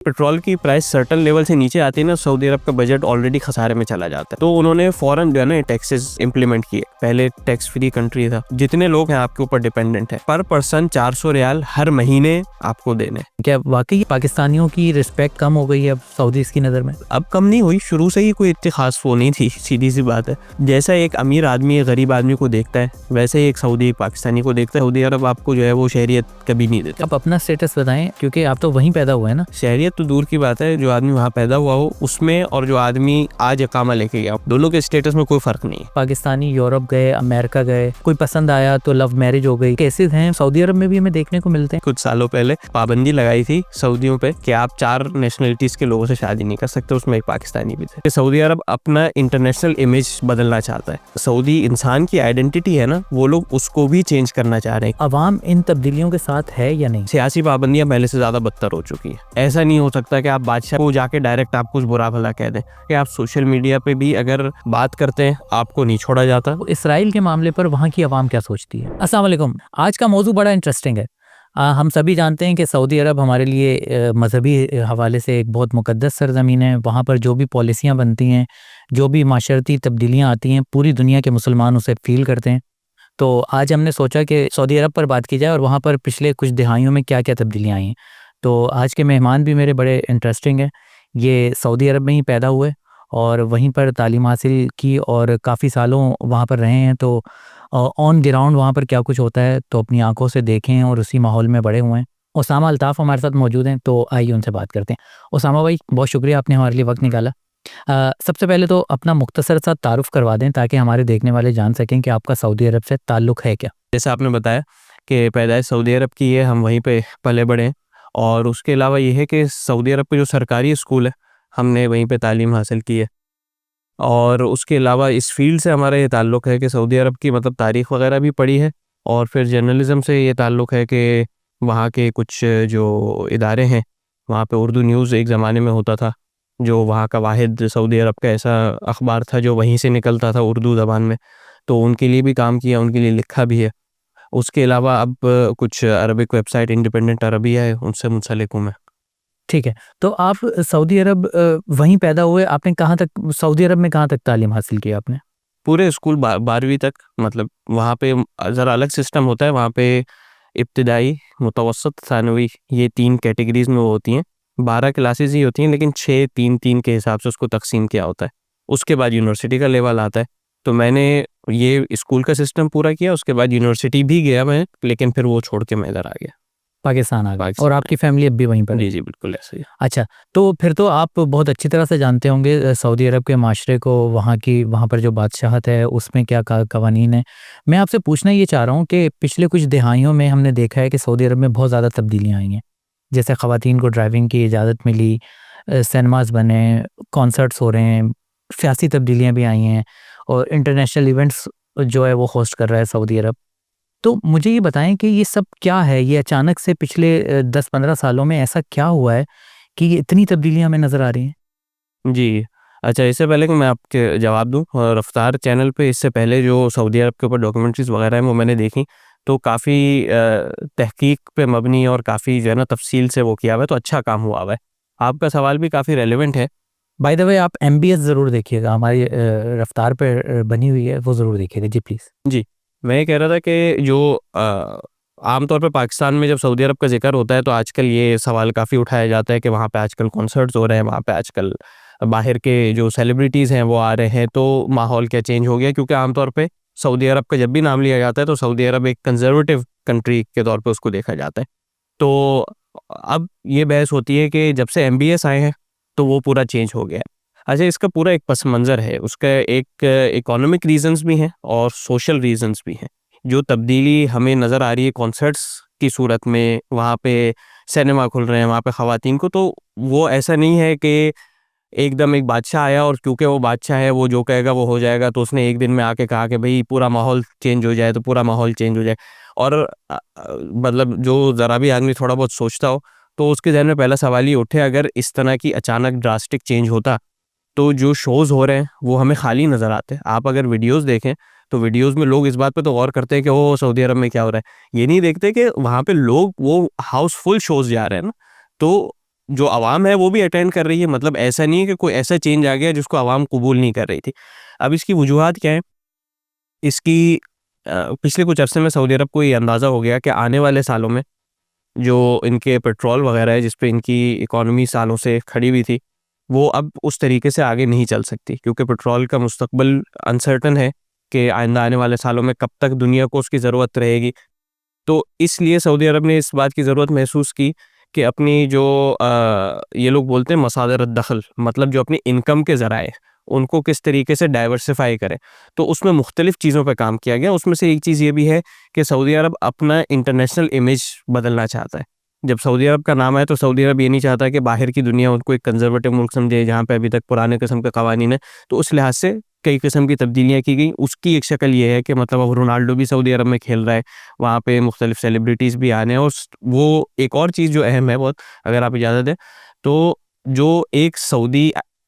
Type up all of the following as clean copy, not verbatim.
Petrol की price certain level से नीचे आती है ना, सऊदी अरब का बजट ऑलरेडी खसारे में चला जाता है। तो उन्होंने फौरन जो है ना टैक्सेस इंप्लीमेंट किए। पहले टैक्स फ्री कंट्री था, जितने लोग हैं आपके ऊपर डिपेंडेंट है, पर पर्सन 400 रियाल हर महीने आपको देने। क्या वाकई पाकिस्तानियों की रिस्पेक्ट कम हो गई है अब सऊदीज़ की नज़र में? अब कम नहीं हुई, शुरू से ही कोई इतनी खास वो नहीं थी, सीधी सी बात है। जैसा एक अमीर आदमी एक गरीब आदमी को देखता है, वैसे ही एक सऊदी एक पाकिस्तानी को देखता है। सऊदी अरब आपको जो है वो शहरियत कभी नहीं देता। आप अपना स्टेटस बताएं, क्योंकि आप तो वहीं पैदा हुए हैं ना। शहरियत तो दूर की बात है, जो आदमी वहाँ पैदा हुआ हो उसमें और जो आदमी आज इकामा लेके गया, दोनों के स्टेटस में कोई फर्क नहीं है। पाकिस्तानी यूरोप गए, अमेरिका गए, कोई पसंद आया तो लव मैरिज हो गई, केसेस हैं सऊदी अरब में भी हमें देखने को मिलते हैं। कुछ सालों पहले पाबंदी लगाई थी सऊदियों पे कि आप 4 नेशनलिटीज के लोगों से शादी नहीं कर सकते, उसमें एक पाकिस्तानी भी थे। सऊदी अरब अपना इंटरनेशनल इमेज बदलना चाहता है। सऊदी इंसान की आइडेंटिटी है ना, वो लोग उसको भी चेंज करना चाह रहे हैं। अवाम इन तब्दीलियों के साथ है या नहीं? सियासी पाबंदियां पहले से ज्यादा बदतर हो चुकी है। ऐसा नहीं हो सकता कि आप बादशाह को जाके डायरेक्ट आप कुछ बुरा भला कह दें, कि आप सोशल मीडिया पे भी अगर बात करते हैं आपको नहीं छोड़ा जाता। इसराइल के मामले पर वहाँ की आवाम क्या सोचती है? अस्सलाम वालेकुम। आज का मौजू बड़ा इंटरेस्टिंग है। हम सभी जानते हैं कि सऊदी अरब हमारे लिए मजहबी हवाले से एक बहुत मुकद्दस सरज़मीन है। वहाँ पर जो भी पॉलिसियाँ बनती हैं, जो भी माशरती तब्दीलियाँ आती हैं, पूरी दुनिया के मुसलमान उसे फील करते हैं। तो आज हमने सोचा कि सऊदी अरब पर बात की जाए और वहाँ पर पिछले कुछ दिहाइयों में क्या क्या तब्दीलियाँ आई हैं। तो आज के मेहमान भी मेरे बड़े इंटरेस्टिंग हैं। ये सऊदी अरब में ही पैदा हुए और वहीं पर तालीम हासिल की और काफ़ी सालों वहाँ पर रहे हैं। तो ऑन ग्राउंड वहाँ पर क्या कुछ होता है तो अपनी आंखों से देखें और उसी माहौल में बड़े हुए हैं। उसामा अल्ताफ़ हमारे साथ मौजूद हैं, तो आइए उनसे बात करते हैं। उसामा भाई, बहुत शुक्रिया आपने हमारे लिए वक्त निकाला। सबसे पहले तो अपना मुख्तसर सा तारुफ़ करवा दें ताकि हमारे देखने वाले जान सकें कि आपका सऊदी अरब से ताल्लुक़ है क्या? जैसे आपने बताया कि पैदाइश सऊदी अरब की है, हम वहीं पे पले बड़े हैं। और उसके अलावा ये है कि सऊदी अरब के जो सरकारी स्कूल है, हमने वहीं पे तालीम हासिल की है। और उसके अलावा इस फील्ड से हमारा ये ताल्लुक़ है कि सऊदी अरब की मतलब तारीख़ वग़ैरह भी पढ़ी है। और फिर जर्नलिज़म से ये ताल्लुक़ है कि वहाँ के कुछ जो इदारे हैं, वहाँ पे उर्दू न्यूज़ एक ज़माने में होता था, जो वहाँ का वाहिद सऊदी अरब का ऐसा अख़बार था जो वहीं से निकलता था उर्दू ज़बान में। तो उनके लिए भी काम किया, उनके लिए लिखा भी है। उसके अलावा अब कुछ अरबिक वेबसाइट इंडिपेंडेंट अरबिया है, उनसे मुंसलिक हूँ मैं। ठीक है, तो आप सऊदी अरब वहीं पैदा हुए। आपने कहाँ तक सऊदी अरब में कहाँ तक तालीम हासिल की आपने? पूरे स्कूल 12वीं तक, मतलब वहाँ पे ज़रा अलग सिस्टम होता है। वहाँ पे इब्तिदाई, मुतवस्सत, थानवी, ये 3 कैटेगरीज़ में वो होती हैं। 12 क्लासेस ही होती हैं, लेकिन 6 3-3 के हिसाब से उसको तकसीम किया होता है। उसके बाद यूनिवर्सिटी का लेवल आता है। तो मैंने ये स्कूल का सिस्टम पूरा किया, उसके बाद यूनिवर्सिटी भी गया मैं, लेकिन फिर वो छोड़ के मैं इधर आ गया। पाकिस्तान आ गए पाकिस्तान और आपकी फैमिली अब भी वहीं पर है? जी, जी, बिल्कुल ऐसे ही। अच्छा, तो फिर तो आप बहुत अच्छी तरह से जानते होंगे सऊदी अरब के माशरे को, वहाँ पर जो बादशाहत है उसमें क्या कवानीन है। मैं आपसे पूछना ये चाह रहा हूँ कि पिछले कुछ दिहाइयों में हमने देखा है कि सऊदी अरब में बहुत ज़्यादा तब्दीलियाँ आई हैं। जैसे ख़वातीन को ड्राइविंग की इजाज़त मिली, सिनेमाज़ बने, कॉन्सर्ट्स हो रहे हैं, सियासी तब्दीलियाँ भी आई हैं और इंटरनेशनल इवेंट्स जो है वो होस्ट कर रहा है सऊदी अरब। तो मुझे ये बताएं कि ये सब क्या है? ये अचानक से पिछले 10-15 सालों में ऐसा क्या हुआ है कि ये इतनी तब्दीलियाँ हमें नज़र आ रही हैं? जी। अच्छा, इससे पहले कि मैं आपके जवाब दूँ, रफ़्तार चैनल पे इससे पहले जो सऊदी अरब के ऊपर डॉक्यूमेंट्रीज़ वग़ैरह हैं वो मैंने देखी, तो काफ़ी तहकीक पे मबनी और काफ़ी जो है ना तफ़सील से वो किया हुआ है, तो अच्छा काम हुआ हुआ है। आपका सवाल भी काफ़ी रेलेवेंट है। बाय द वे, आप एमबीएस ज़रूर देखिएगा, हमारी रफ़्तार पे बनी हुई है, वो ज़रूर देखिएगा। जी प्लीज़। जी, मैं ये कह रहा था कि जो आम तौर पे पाकिस्तान में जब सऊदी अरब का ज़िक्र होता है तो आजकल ये सवाल काफ़ी उठाया जाता है कि वहाँ पे आजकल कॉन्सर्ट्स हो रहे हैं, वहाँ पे आजकल बाहर के जो सेलिब्रिटीज़ हैं वो आ रहे हैं, तो माहौल क्या चेंज हो गया? क्योंकि आम तौर पे सऊदी अरब का जब भी नाम लिया जाता है तो सऊदी अरब एक कंज़र्वेटिव कंट्री के तौर पे उसको देखा जाता है। तो अब ये बहस होती है कि जब से एमबीएस आए हैं तो वो पूरा चेंज हो गया है। अच्छा, इसका पूरा एक पस मंज़र है, उसका एक इकोनॉमिक रीज़न्स भी हैं और सोशल रीज़न्स भी हैं। जो तब्दीली हमें नज़र आ रही है कॉन्सर्ट्स की सूरत में, वहाँ पे सिनेमा खुल रहे हैं, वहाँ पे ख़वातीन को, तो वो ऐसा नहीं है कि एकदम एक बादशाह आया और क्योंकि वो बादशाह है वो जो कहेगा वो हो जाएगा, तो उसने एक दिन में आके कहा कि भई पूरा माहौल चेंज हो जाए, तो पूरा माहौल चेंज हो जाए। और मतलब जो ज़रा भी आदमी थोड़ा बहुत सोचता हो तो उसके ज़हन में पहला सवाल ये उठे, अगर इस तरह की अचानक ड्रास्टिक चेंज होता तो जो शोज़ हो रहे हैं वो हमें खाली नज़र आते हैं। आप अगर वीडियोज़ देखें तो वीडियोज़ में लोग इस बात पे तो गौर करते हैं कि ओह! सऊदी अरब में क्या हो रहा है। ये नहीं देखते कि वहाँ पे लोग वो हाउसफुल शोज़ जा रहे हैं ना। तो जो आवाम है वो भी अटेंड कर रही है, मतलब ऐसा नहीं है कि कोई ऐसा चेंज आ गया जिसको आवाम कबूल नहीं कर रही थी। अब इसकी वजूहात क्या है? इसकी पिछले कुछ अरसे में सऊदी अरब को ये अंदाज़ा हो गया कि आने वाले सालों में जो इनके पेट्रोल वगैरह है, जिस पे इनकी इकॉनमी सालों से खड़ी हुई थी, वो अब उस तरीके से आगे नहीं चल सकती, क्योंकि पेट्रोल का मुस्तकबिल अनसर्टन है कि आइंदा आने वाले सालों में कब तक दुनिया को उसकी ज़रूरत रहेगी। तो इसलिए सऊदी अरब ने इस बात की ज़रूरत महसूस की कि अपनी जो ये लोग बोलते हैं मसादिर दखल, मतलब जो अपनी इनकम के ज़राए, उनको किस तरीके से डाइवर्सिफ़ाई करें। तो उसमें मुख्तलिफ़ चीज़ों पे काम किया गया। उसमें से एक चीज़ ये भी है कि सऊदी अरब अपना इंटरनेशनल इमेज बदलना चाहता है। जब सऊदी अरब का नाम आए तो सऊदी अरब ये नहीं चाहता कि बाहर की दुनिया उनको एक कंज़र्वेटिव मुल्क समझे, जहाँ पे अभी तक पुराने किस्म के कवानीन हैं। तो उस लिहाज से कई किस्म की तब्दीलियाँ की गई। उसकी एक शक्ल ये है कि मतलब अब रोनाल्डो भी सऊदी अरब में खेल रहा है, वहाँ पे मुख्तलिफ़ सेलिब्रिटीज़ भी आने हैं। और वो एक और चीज़ जो अहम है बहुत, अगर आप इजाज़त दें, तो जो एक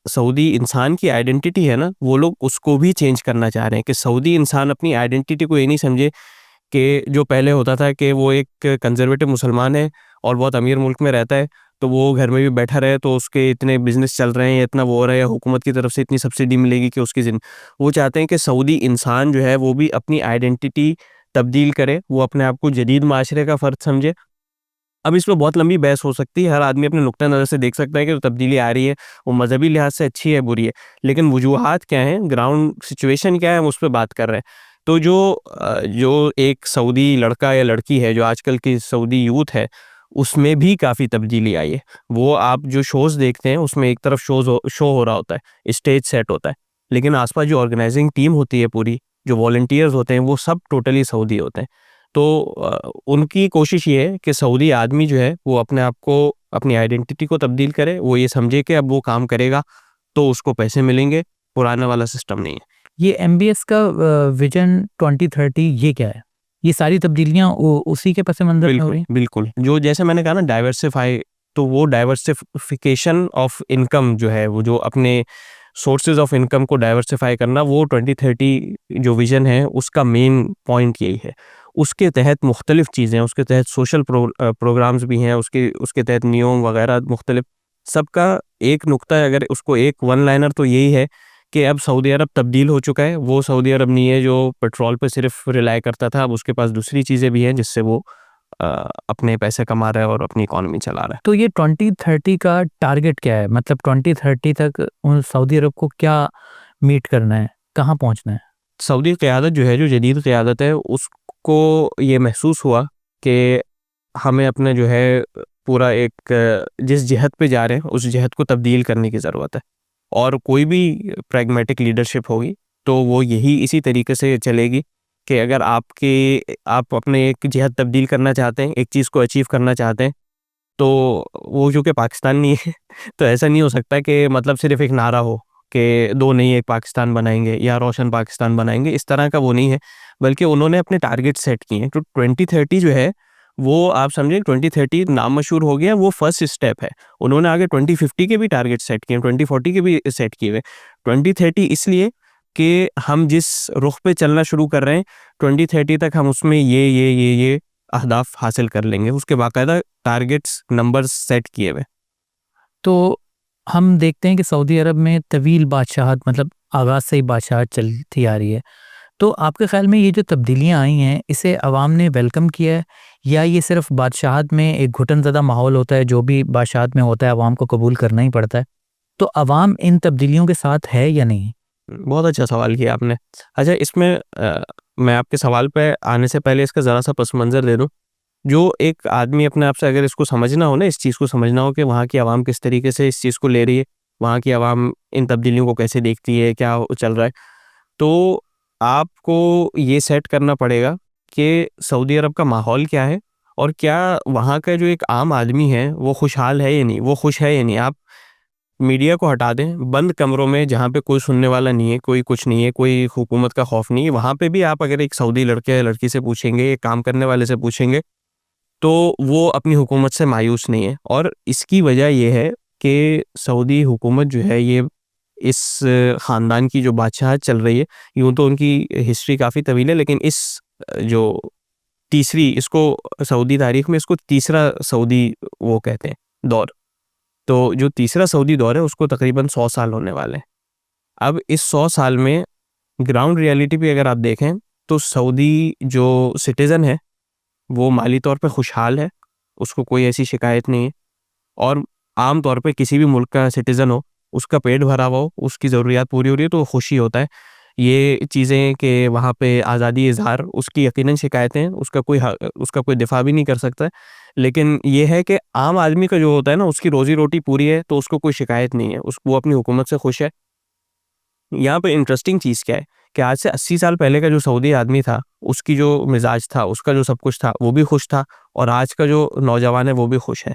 सऊदी इंसान की आइडेंटिटी है ना, वो लोग उसको भी चेंज करना चाह रहे हैं कि सऊदी इंसान अपनी आइडेंटिटी को ये नहीं समझे कि जो पहले होता था कि वो एक कंज़र्वेटिव मुसलमान है और बहुत अमीर मुल्क में रहता है, तो वो घर में भी बैठा रहे, तो उसके इतने बिज़नेस चल रहे हैं या इतना वो हो रहा है या हुकूमत की तरफ से इतनी सब्सिडी मिलेगी कि उसकी वो चाहते हैं कि सऊदी इंसान जो है वो भी अपनी आइडेंटिटी तब्दील करे, वो अपने आप को जदीद माशरे का फ़र्द समझे। अब इसमें बहुत लंबी बहस हो सकती है, हर आदमी अपने नुक्ता नज़र से देख सकता है कि जो तब्दीली आ रही है, वो मज़हबी लिहाज से अच्छी है, बुरी है। लेकिन वजूहात क्या हैं, ग्राउंड सिचुएशन क्या है, हम उस पे बात कर रहे हैं। तो जो एक सऊदी लड़का या लड़की है, जो आजकल की सऊदी यूथ है, उसमें भी काफ़ी तब्दीली आई है। वो आप जो शोज़ देखते हैं, उसमें एक तरफ शो हो रहा होता है, स्टेज सेट होता है, लेकिन आस-पास जो ऑर्गेनाइज़िंग टीम होती है पूरी, जो वॉलंटियर्स होते हैं, वो सब टोटली सऊदी होते हैं। तो उनकी कोशिश ये है कि सऊदी आदमी जो है वो अपने आप को, अपनी आइडेंटिटी को तब्दील करे, वो ये समझे कि अब वो काम करेगा तो उसको पैसे मिलेंगे, पुराना वाला सिस्टम नहीं है। ये एमबीएस का विजन 2030 ये क्या है? ये सारी तब्दीलियाँ उसी के पस मंज़र में हो बिल्कुल, रही हैं? बिल्कुल। जो जैसे मैंने कहा ना डाइवर्सिफ़ाई, तो वो डाइवर्सिफ़िकेशन ऑफ इनकम जो है, वो जो अपने सोर्सेज़ ऑफ इनकम को डाइवर्सिफ़ाई करना, वो 2030 जो विज़न है उसका मेन पॉइंट यही है। उसके तहत मुख्तलिफ़ चीज़ें हैं, उसके तहत सोशल प्रोग्राम्स भी हैं, उसके तहत नियम वगैरह मुख्तलिफ़, सबका एक नुक्ता है, अगर उसको एक वन लाइनर, तो यही है कि अब सऊदी अरब तब्दील हो चुका है। वो सऊदी अरब नहीं है जो पेट्रोल पे सिर्फ़ रिलाय करता था, अब उसके पास दूसरी चीज़ें भी हैं जिससे वो अ, अपने पैसे कमा रहा है और अपनी इकॉनमी चला रहा है। तो ये 2030 का टारगेट क्या है? मतलब 2030 तक सऊदी अरब को क्या मीट करना है? कहाँ पहुँचना है? सऊदी क़यादत जो है, जो जदीद क़यादत है, उसको ये महसूस हुआ कि हमें अपना जो है पूरा एक जिस जिहत पे जा रहे हैं, उस जिहत को तब्दील करने की ज़रूरत है। और कोई भी प्रैग्मैटिक लीडरशिप होगी, तो वो यही इसी तरीके से चलेगी कि अगर आप अपने एक जिहत तब्दील करना चाहते हैं, एक चीज़ को अचीव करना चाहते हैं, तो वो चूँकि पाकिस्तान नहीं है, तो ऐसा नहीं हो सकता कि मतलब सिर्फ़ एक नारा हो कि 2 नहीं, एक पाकिस्तान बनाएँगे या रोशन पाकिस्तान बनाएँगे, इस तरह का वो नहीं है। बल्कि उन्होंने अपने टारगेट सेट किए हैं। तो 2030 जो है, वो आप समझें, 2030 नाम मशहूर हो गया, वो फर्स्ट स्टेप है। उन्होंने आगे 2050 के भी टारगेट सेट किए हैं, 2040 के भी सेट किए हुए हैं। 2030 इसलिए कि हम जिस रुख पे चलना शुरू कर रहे हैं, 2030 तक हम उसमें ये अहदाफ हासिल कर लेंगे। उसके बाकायदा टारगेट्स, नंबर्स सेट किए हुए। तो हम देखते हैं कि सऊदी अरब में तवील बादशाहत मतलब आगाज़ से ही बादशाहत चलती आ रही है। तो आपके ख़्याल में ये जो तब्दीलियाँ आई हैं, इसे अवाम ने वेलकम किया है या ये सिर्फ़ बादशाहत में एक घुटन-ज़दा माहौल होता है, जो भी बादशाहत में होता है अवाम को कबूल करना ही पड़ता है? तो अवाम इन तब्दीलियों के साथ है या नहीं? बहुत अच्छा सवाल किया आपने। अच्छा, इसमें मैं आपके सवाल पे आने से पहले इसका ज़रा-सा पस मंज़र दे दूँ। जो एक आदमी अपने आप से अगर इसको समझना हो ना, इस चीज़ को समझना हो कि वहाँ की आवाम किस तरीके से इस चीज़ को ले रही है, वहाँ की आवाम इन तब्दीलियों को कैसे देखती है, क्या चल रहा है, तो आपको ये सेट करना पड़ेगा कि सऊदी अरब का माहौल क्या है और क्या वहाँ का जो एक आम आदमी है, वो खुशहाल है या नहीं, वो खुश है या नहीं। आप मीडिया को हटा दें, बंद कमरों में जहाँ पे कोई सुनने वाला नहीं है, कोई कुछ नहीं है, कोई हुकूमत का खौफ नहीं है, वहाँ पे भी आप अगर एक सऊदी लड़के या लड़की से पूछेंगे, एक काम करने वाले से पूछेंगे, तो वो अपनी हुकूमत से मायूस नहीं है। और इसकी वजह ये है कि सऊदी हुकूमत जो है, ये इस ख़ानदान की जो बादशाहत चल रही है, यूँ तो उनकी हिस्ट्री काफ़ी तवील है, लेकिन जो तीसरी, इसको सऊदी तारीख़ में इसको तीसरा सऊदी वो कहते हैं, दौर। तो जो तीसरा सऊदी दौर है उसको तकरीबन 100 साल होने वाले हैं। अब इस 100 साल में ग्राउंड रियलिटी पे अगर आप देखें तो सऊदी जो सिटीज़न है वो माली तौर पे खुशहाल है, उसको कोई ऐसी शिकायत नहीं है। और आम तौर पे किसी भी मुल्क का सिटीज़न हो, उसका पेट भरा हुआ हो, उसकी ज़रूरियात पूरी हो रही है तो खुशी होता है। ये चीज़ें कि वहाँ पे आज़ादी इज़हार, उसकी यकीनन शिकायतें हैं, उसका कोई दिफ़ा भी नहीं कर सकता है। लेकिन ये है कि आम आदमी का जो होता है ना, उसकी रोज़ी-रोटी पूरी है तो उसको कोई शिकायत नहीं है, वो अपनी हुकूमत से खुश है। यहाँ पे इंटरेस्टिंग चीज़ क्या है कि आज से 80 साल पहले का जो सऊदी आदमी था, उसकी जो मिज़ाज था, उसका जो सब कुछ था, वो भी खुश था और आज का जो नौजवान है, वो भी खुश है।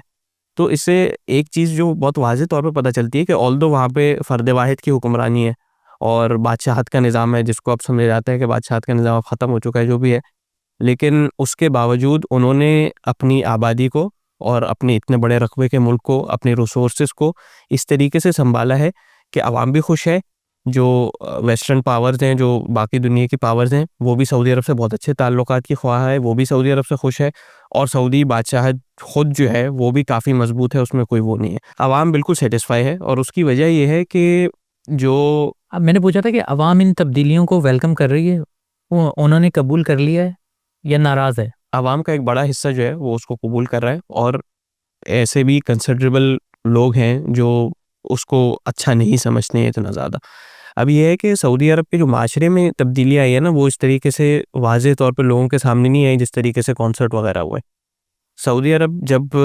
तो इससे एक चीज़ जो बहुत वाज़ेह तौर पे पता चलती है कि ऑल्दो वहाँ पे फ़र्द वाहिद की हुक्मरानी है और बादशाहत का निज़ाम है, जिसको अब समझा जाता है कि बादशाहत का निज़ाम अब ख़त्म हो चुका है, जो भी है। लेकिन उसके बावजूद उन्होंने अपनी आबादी को और अपने इतने बड़े रक़बे के मुल्क को, अपने रिसोर्सेज़ को इस तरीके से सँभाला है कि अवाम भी खुश है, जो वेस्टर्न पावर्स हैं, जो बाकी दुनिया की पावर्स हैं, वो भी सऊदी अरब से बहुत अच्छे ताल्लुकात की ख़्वाह है, वो भी सऊदी अरब से खुश है और सऊदी बादशाहत खुद जो है, वो भी काफ़ी मज़बूत है, उसमें कोई वो नहीं है। अवाम बिल्कुल सैटिस्फ़ाई है और उसकी वजह ये है कि जो अब मैंने पूछा था कि अवाम इन तब्दीलियों को वेलकम कर रही है, वो उन्होंने कबूल कर लिया है या नाराज़ है? अवाम का एक बड़ा हिस्सा जो है, वो उसको कबूल कर रहा है और ऐसे भी कंसिडरेबल लोग हैं जो उसको अच्छा नहीं समझते हैं इतना ज़्यादा। अब ये है कि सऊदी अरब के जो माशरे में तब्दीली आई है ना, वो इस तरीके से वाज़ेह तौर पे लोगों के सामने नहीं आई जिस तरीके से कॉन्सर्ट वगैरह हुए। सऊदी अरब जब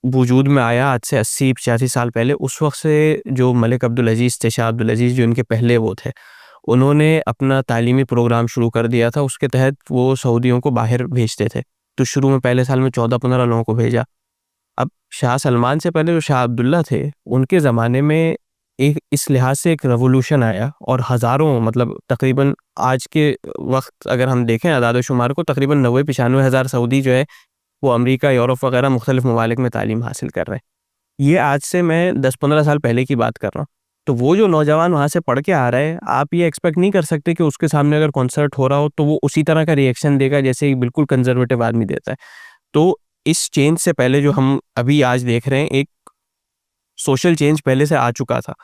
वजूद में आया आज से 80-85 साल पहले, उस वक़्त से जो मलिक अब्दुल अज़ीज़ थे, शाह अब्दुल अज़ीज़ जो इनके पहले वो थे, उन्होंने अपना तालीमी प्रोग्राम शुरू कर दिया था। उसके तहत वो सऊदियों को बाहर भेजते थे। तो शुरू में पहले साल में 14-15 लोगों को भेजा। अब शाह सलमान से पहले जो शाह अब्दुल्ला थे, उनके ज़माने में एक इस लिहाज से एक रेवोल्यूशन आया और हज़ारों, मतलब तकरीबन आज के वक़्त अगर हम देखें अदाद-ओ-शुमार को, तकरीबन 90-95 हज़ार सऊदी जो है, वो अमेरिका, यूरोप वगैरह मुख्तलिफ़ ममालिक में तालीम हासिल कर रहे हैं। ये आज से मैं 10-15 साल पहले की बात कर रहा हूँ। तो वो जो नौजवान वहाँ से पढ़ के आ रहा है, आप ये एक्सपेक्ट नहीं कर सकते कि उसके सामने अगर कॉन्सर्ट हो रहा हो, तो वो उसी तरह का रिएक्शन देगा जैसे एक बिल्कुल कंज़र्वेटिव आदमी देता है। तो इस चेंज से पहले जो हम अभी आज देख रहे हैं, एक सोशल चेंज पहले से आ चुका था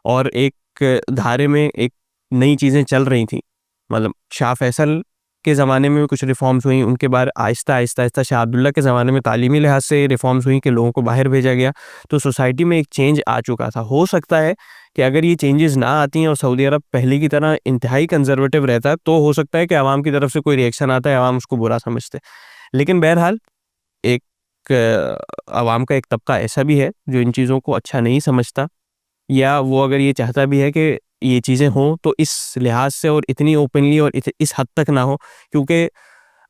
और एक धारे में एक नई चीज़ें चल रही थी। मतलब शाह फैसल के ज़माने में भी कुछ रिफ़ॉर्म्स हुई, उनके बाद आहिस्ता-आहिस्ता शाह अब्दुल्ला के ज़माने में तालीमी लिहाज से रिफ़ॉर्म्स हुई कि लोगों को बाहर भेजा गया, तो सोसाइटी में एक चेंज आ चुका था। हो सकता है कि अगर ये चेंजेस ना आती हैं और सऊदी अरब पहले की तरह इंतहाई कंज़र्वेटिव रहता है, तो हो सकता है कि अवाम की तरफ से कोई रिएक्शन आता है, अवाम उसको बुरा समझते। लेकिन बहरहाल एक अवाम का एक तबका ऐसा भी है जो इन चीज़ों को अच्छा नहीं समझता, या वो अगर ये चाहता भी है कि ये चीज़ें हों तो इस लिहाज से और इतनी ओपनली और इस हद तक ना हो, क्योंकि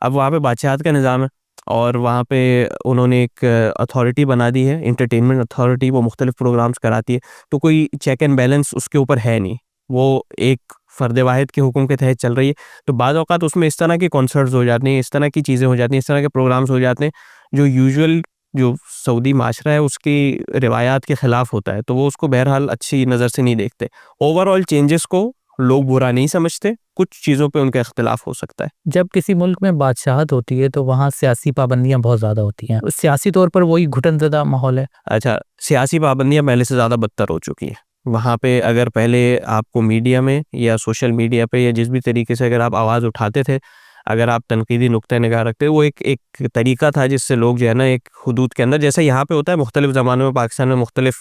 अब वहाँ पे बादशाहत का निज़ाम है और वहाँ पे उन्होंने एक अथॉरिटी बना दी है, एंटरटेनमेंट अथॉरिटी, वो मुख्तलिफ प्रोग्राम्स कराती है, तो कोई चेक एंड बैलेंस उसके ऊपर है नहीं, वो एक फ़र्द वाहिद के हुक्म के तहत चल रही है। तो बाज़ औक़ात उसमें इस तरह के कॉन्सर्ट्स हो जाते हैं, इस तरह की चीज़ें हो जाती हैं, इस तरह के प्रोग्राम्स हो जाते हैं जो यूजुअल जो सऊदी माशरा है उसकी रिवायात के ख़िलाफ़ होता है, तो वो उसको बहरहाल अच्छी नज़र से नहीं देखते। ओवरऑल चेंजेस को लोग बुरा नहीं समझते, कुछ चीज़ों पे उनका इख्तिलाफ़ हो सकता है। जब किसी मुल्क में बादशाहत होती है तो वहाँ सियासी पाबंदियाँ बहुत ज़्यादा होती हैं। सियासी तौर पर वही घुटनज़दा माहौल है। अच्छा, सियासी पाबंदियाँ पहले से ज़्यादा बदतर हो चुकी हैं। वहाँ पे अगर पहले आपको मीडिया में या सोशल मीडिया पे या जिस भी तरीके से अगर आप आवाज़ उठाते थे, अगर आप तनकीदी नुक्ते निगाह रखते, वो एक तरीका था जिससे लोग जो है ना एक हुदूद के अंदर, जैसे यहाँ पे होता है मुख्तलिफ़ ज़मानों में पाकिस्तान में मुख्तलिफ़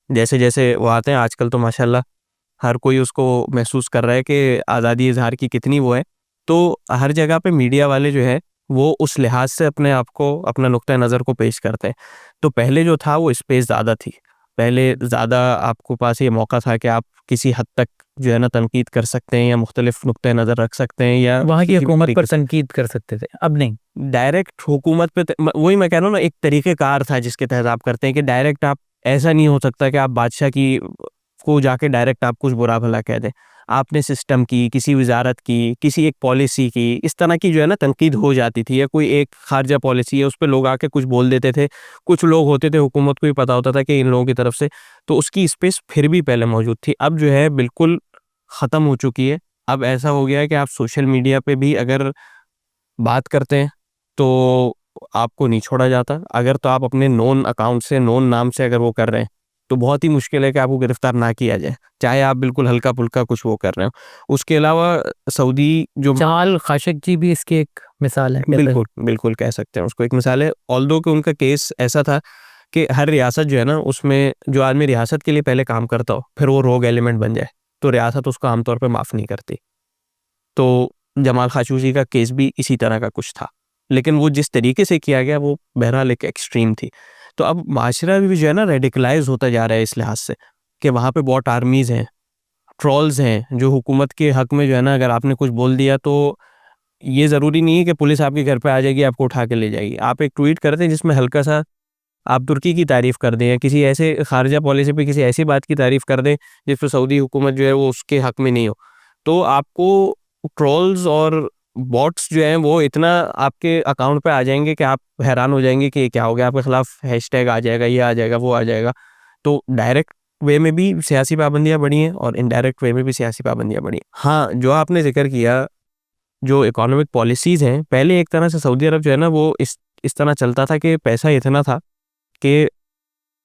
जैसे-जैसे वो आते हैं आजकल, तो माशाल्लाह हर कोई उसको महसूस कर रहा है कि आज़ादी इज़हार की कितनी वो है। तो हर जगह पे मीडिया वाले जो है, वो उस लिहाज से अपने आप को, अपना नुक्ता नज़र को पेश करते हैं। तो पहले जो था वो स्पेस ज़्यादा थी। पहले ज़्यादा आपको पास ये मौका था कि आप किसी हद तक जो है ना तनकीद कर सकते हैं या मुख्तलिफ नुक्ते नज़र रख सकते हैं या वहाँ की किसी भी हुकूमत तरीके पर से तनकीद कर सकते थे, अब नहीं। डायरेक्ट हुकूमत पे वही मैं कह रहा हूँ ना, एक तरीक़ेकार था जिसके तहत आप करते हैं कि डायरेक्ट आप, ऐसा नहीं हो सकता कि आप बादशाह की को जाके डायरेक्ट आप कुछ बुरा भला कह दें। आपने सिस्टम की, किसी वज़ारत की, किसी एक पॉलिसी की, इस तरह की जो है ना तनकीद हो जाती थी, या कोई एक ख़ारजा पॉलिसी है उस पे लोग आके कुछ बोल देते थे। कुछ लोग होते थे, हुकूमत को भी पता होता था कि इन लोगों की तरफ से, तो उसकी स्पेस फिर भी पहले मौजूद थी। अब जो है बिल्कुल ख़त्म हो चुकी है। अब ऐसा हो गया है कि आप सोशल मीडिया पे भी अगर बात करते हैं, तो आपको नहीं छोड़ा जाता। अगर तो आप अपने नोन अकाउंट से, नोन नाम से अगर वो कर रहे हैं तो बहुत ही मुश्किल है कि आपको गिरफ्तार ना किया जाए, चाहे आप बिल्कुल हल्का फुल्का कुछ वो कर रहे हो। उसके अलावा सऊदी जो जमाल खाशोगी भी इसकी एक मिसाल है, कहते हैं। बिल्कुल बिल्कुल कह सकते हैं उसको एक मिसाल है। ऑल्दो कि उनका केस ऐसा था कि हर रियासत जो है ना, उसमें जो आदमी रियासत के लिए पहले काम करता हो फिर वो रोग एलिमेंट बन जाए तो रियासत उसको आमतौर पे माफ़ नहीं करती। तो जमाल खाशोगी का केस भी इसी तरह का कुछ था, लेकिन वो जिस तरीके से किया गया वो बहरहाल एक एक्सट्रीम थी। तो अब माशरा भी जो है ना रेडिकलाइज होता जा रहा है इस लिहाज से कि वहाँ पे बहुत आर्मीज़ हैं, ट्रॉल्स हैं जो हुकूमत के हक में जो है ना, अगर आपने कुछ बोल दिया तो ये ज़रूरी नहीं है कि पुलिस आपके घर पे आ जाएगी, आपको उठा के ले जाएगी। आप एक ट्वीट करते हैं जिसमें हल्का सा आप तुर्की की तारीफ़ कर दें या किसी ऐसे खारजा पॉलिसी पे किसी ऐसी बात की तारीफ़ कर दें जिस पे सऊदी हुकूमत जो है वो उसके हक में नहीं हो, तो आपको ट्रोल्स और बॉट्स जो हैं वो इतना आपके अकाउंट पे आ जाएंगे कि आप हैरान हो जाएंगे कि ये क्या हो गया। आपके खिलाफ हैशटैग आ जाएगा, ये आ जाएगा, वो आ जाएगा। तो डायरेक्ट वे में भी सियासी पाबंदियाँ बढ़ी हैं और इनडायरेक्ट वे में भी सियासी पाबंदियाँ बढ़ी हैं। हाँ, जो आपने जिक्र किया, जो इकोनॉमिक पॉलिसीज़ हैं, पहले एक तरह से सऊदी अरब जो है ना वो इस तरह चलता था कि पैसा इतना था कि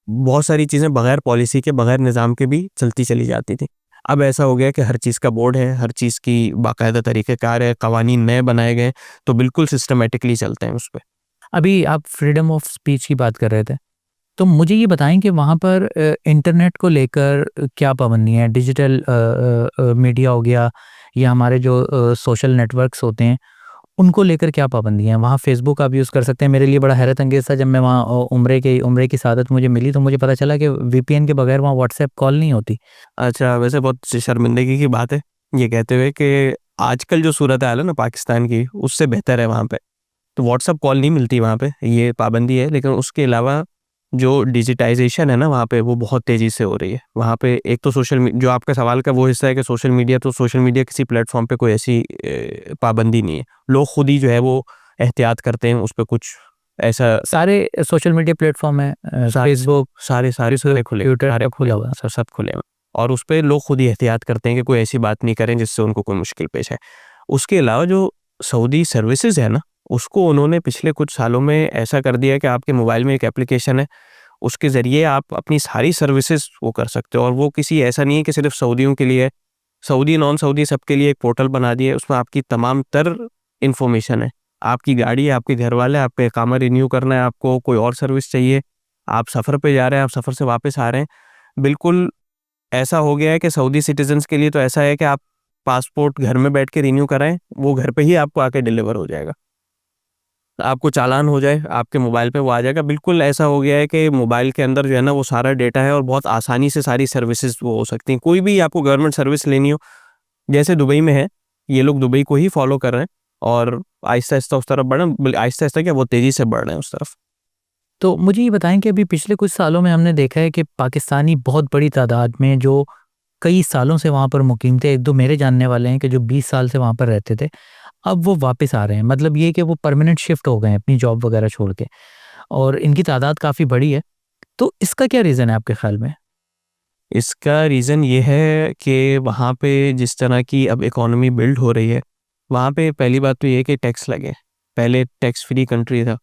बहुत सारी चीज़ें बगैर पॉलिसी के, बगैर निज़ाम के भी चलती चली जाती थी। अब ऐसा हो गया कि हर चीज़ का बोर्ड है, हर चीज़ की बाकायदा तरीक़ेकार है, कवानीन नए बनाए गए, तो बिल्कुल सिस्टमैटिकली चलते हैं उस पे। अभी आप फ्रीडम ऑफ स्पीच की बात कर रहे थे, तो मुझे ये बताएं कि वहाँ पर इंटरनेट को लेकर क्या पाबंदी है? डिजिटल मीडिया हो गया या हमारे जो सोशल नेटवर्क्स होते हैं, उनको लेकर क्या पाबंदी हैं? वहाँ फ़ेसबुक आप यूज़ कर सकते हैं। मेरे लिए बड़ा हैरत अंगेज़ था जब मैं वहाँ उम्रे की सआदत मुझे मिली तो मुझे पता चला कि वीपीएन के बगैर वहाँ व्हाट्सएप कॉल नहीं होती। अच्छा, वैसे बहुत शर्मिंदगी की बात है ये कहते हुए कि आजकल जो सूरत हाल है ना पाकिस्तान की, उससे बेहतर है वहाँ पे। तो व्हाट्सएप कॉल नहीं मिलती वहाँ पे, ये पाबंदी है। लेकिन उसके अलावा जो डिजिटाइजेशन है ना वहाँ पे, वो बहुत तेज़ी से हो रही है। वहाँ पे एक तो जो आपका सवाल का वो हिस्सा है कि सोशल मीडिया, तो सोशल मीडिया किसी प्लेटफॉर्म पे कोई ऐसी पाबंदी नहीं है। लोग खुद ही जो है वो एहतियात करते हैं, उस पे कुछ ऐसा सारे सोशल मीडिया प्लेटफ़ॉर्म हैं, फ़ेसबुक, सारे खुले, ट्विटर सारे सब खुला हुआ है। सब खुले हैं और उस पे लोग खुद ही एहतियात करते हैं कि कोई ऐसी बात नहीं करें जिससे उनको कोई मुश्किल पेश आए। उसके अलावा जो सऊदी सर्विसेज है ना, उसको उन्होंने पिछले कुछ सालों में ऐसा कर दिया है कि आपके मोबाइल में एक एप्लीकेशन है, उसके ज़रिए आप अपनी सारी सर्विसेज वो कर सकते हो। और वो किसी ऐसा नहीं है कि सिर्फ सऊदियों के लिए है, सऊदी नॉन सऊदी सबके लिए एक पोर्टल बना दिया है। उसमें आपकी तमाम तर इन्फॉर्मेशन है। आपकी गाड़ी, आपके घर वाले, आपका इकामा रिन्यू करना है, आपको कोई और सर्विस चाहिए, आप सफ़र पे जा रहे हैं, आप सफ़र से वापस आ रहे हैं, बिल्कुल ऐसा हो गया है कि सऊदी सिटीजन्स के लिए तो ऐसा है कि आप पासपोर्ट घर में बैठ के रिन्यू कराएं, वो घर पे ही आपको आके डिलीवर हो जाएगा। आपको चालान हो जाए, आपके मोबाइल पे वो आ जाएगा। बिल्कुल ऐसा हो गया है कि मोबाइल के अंदर जो है ना वो सारा डेटा है और बहुत आसानी से सारी सर्विसेज वो हो सकती हैं। कोई भी आपको गवर्नमेंट सर्विस लेनी हो, जैसे दुबई में है, ये लोग दुबई को ही फॉलो कर रहे हैं और आहिस्ता-आहिस्ता उस तरफ बढ़ रहे हैं। आहिस्ता-आहिस्ता क्या, बहुत तेज़ी से बढ़ रहे हैं उस तरफ। तो मुझे ये बताएं कि अभी पिछले कुछ सालों में हमने देखा है कि पाकिस्तानी बहुत बड़ी तादाद में जो कई सालों से वहाँ पर मुकीम थे, 1-2 मेरे जानने वाले हैं कि जो 20 साल से वहाँ पर रहते थे, अब वो वापस आ रहे हैं। मतलब ये कि वो परमानेंट शिफ्ट हो गए हैं अपनी जॉब वगैरह छोड़ के और इनकी तादाद काफ़ी बड़ी है। तो इसका क्या रीज़न है आपके ख़्याल में? इसका रीज़न ये है कि वहाँ पे जिस तरह की अब इकॉनमी बिल्ड हो रही है, वहाँ पे पहली बात तो ये है कि टैक्स लगे। पहले टैक्स फ्री कंट्री था,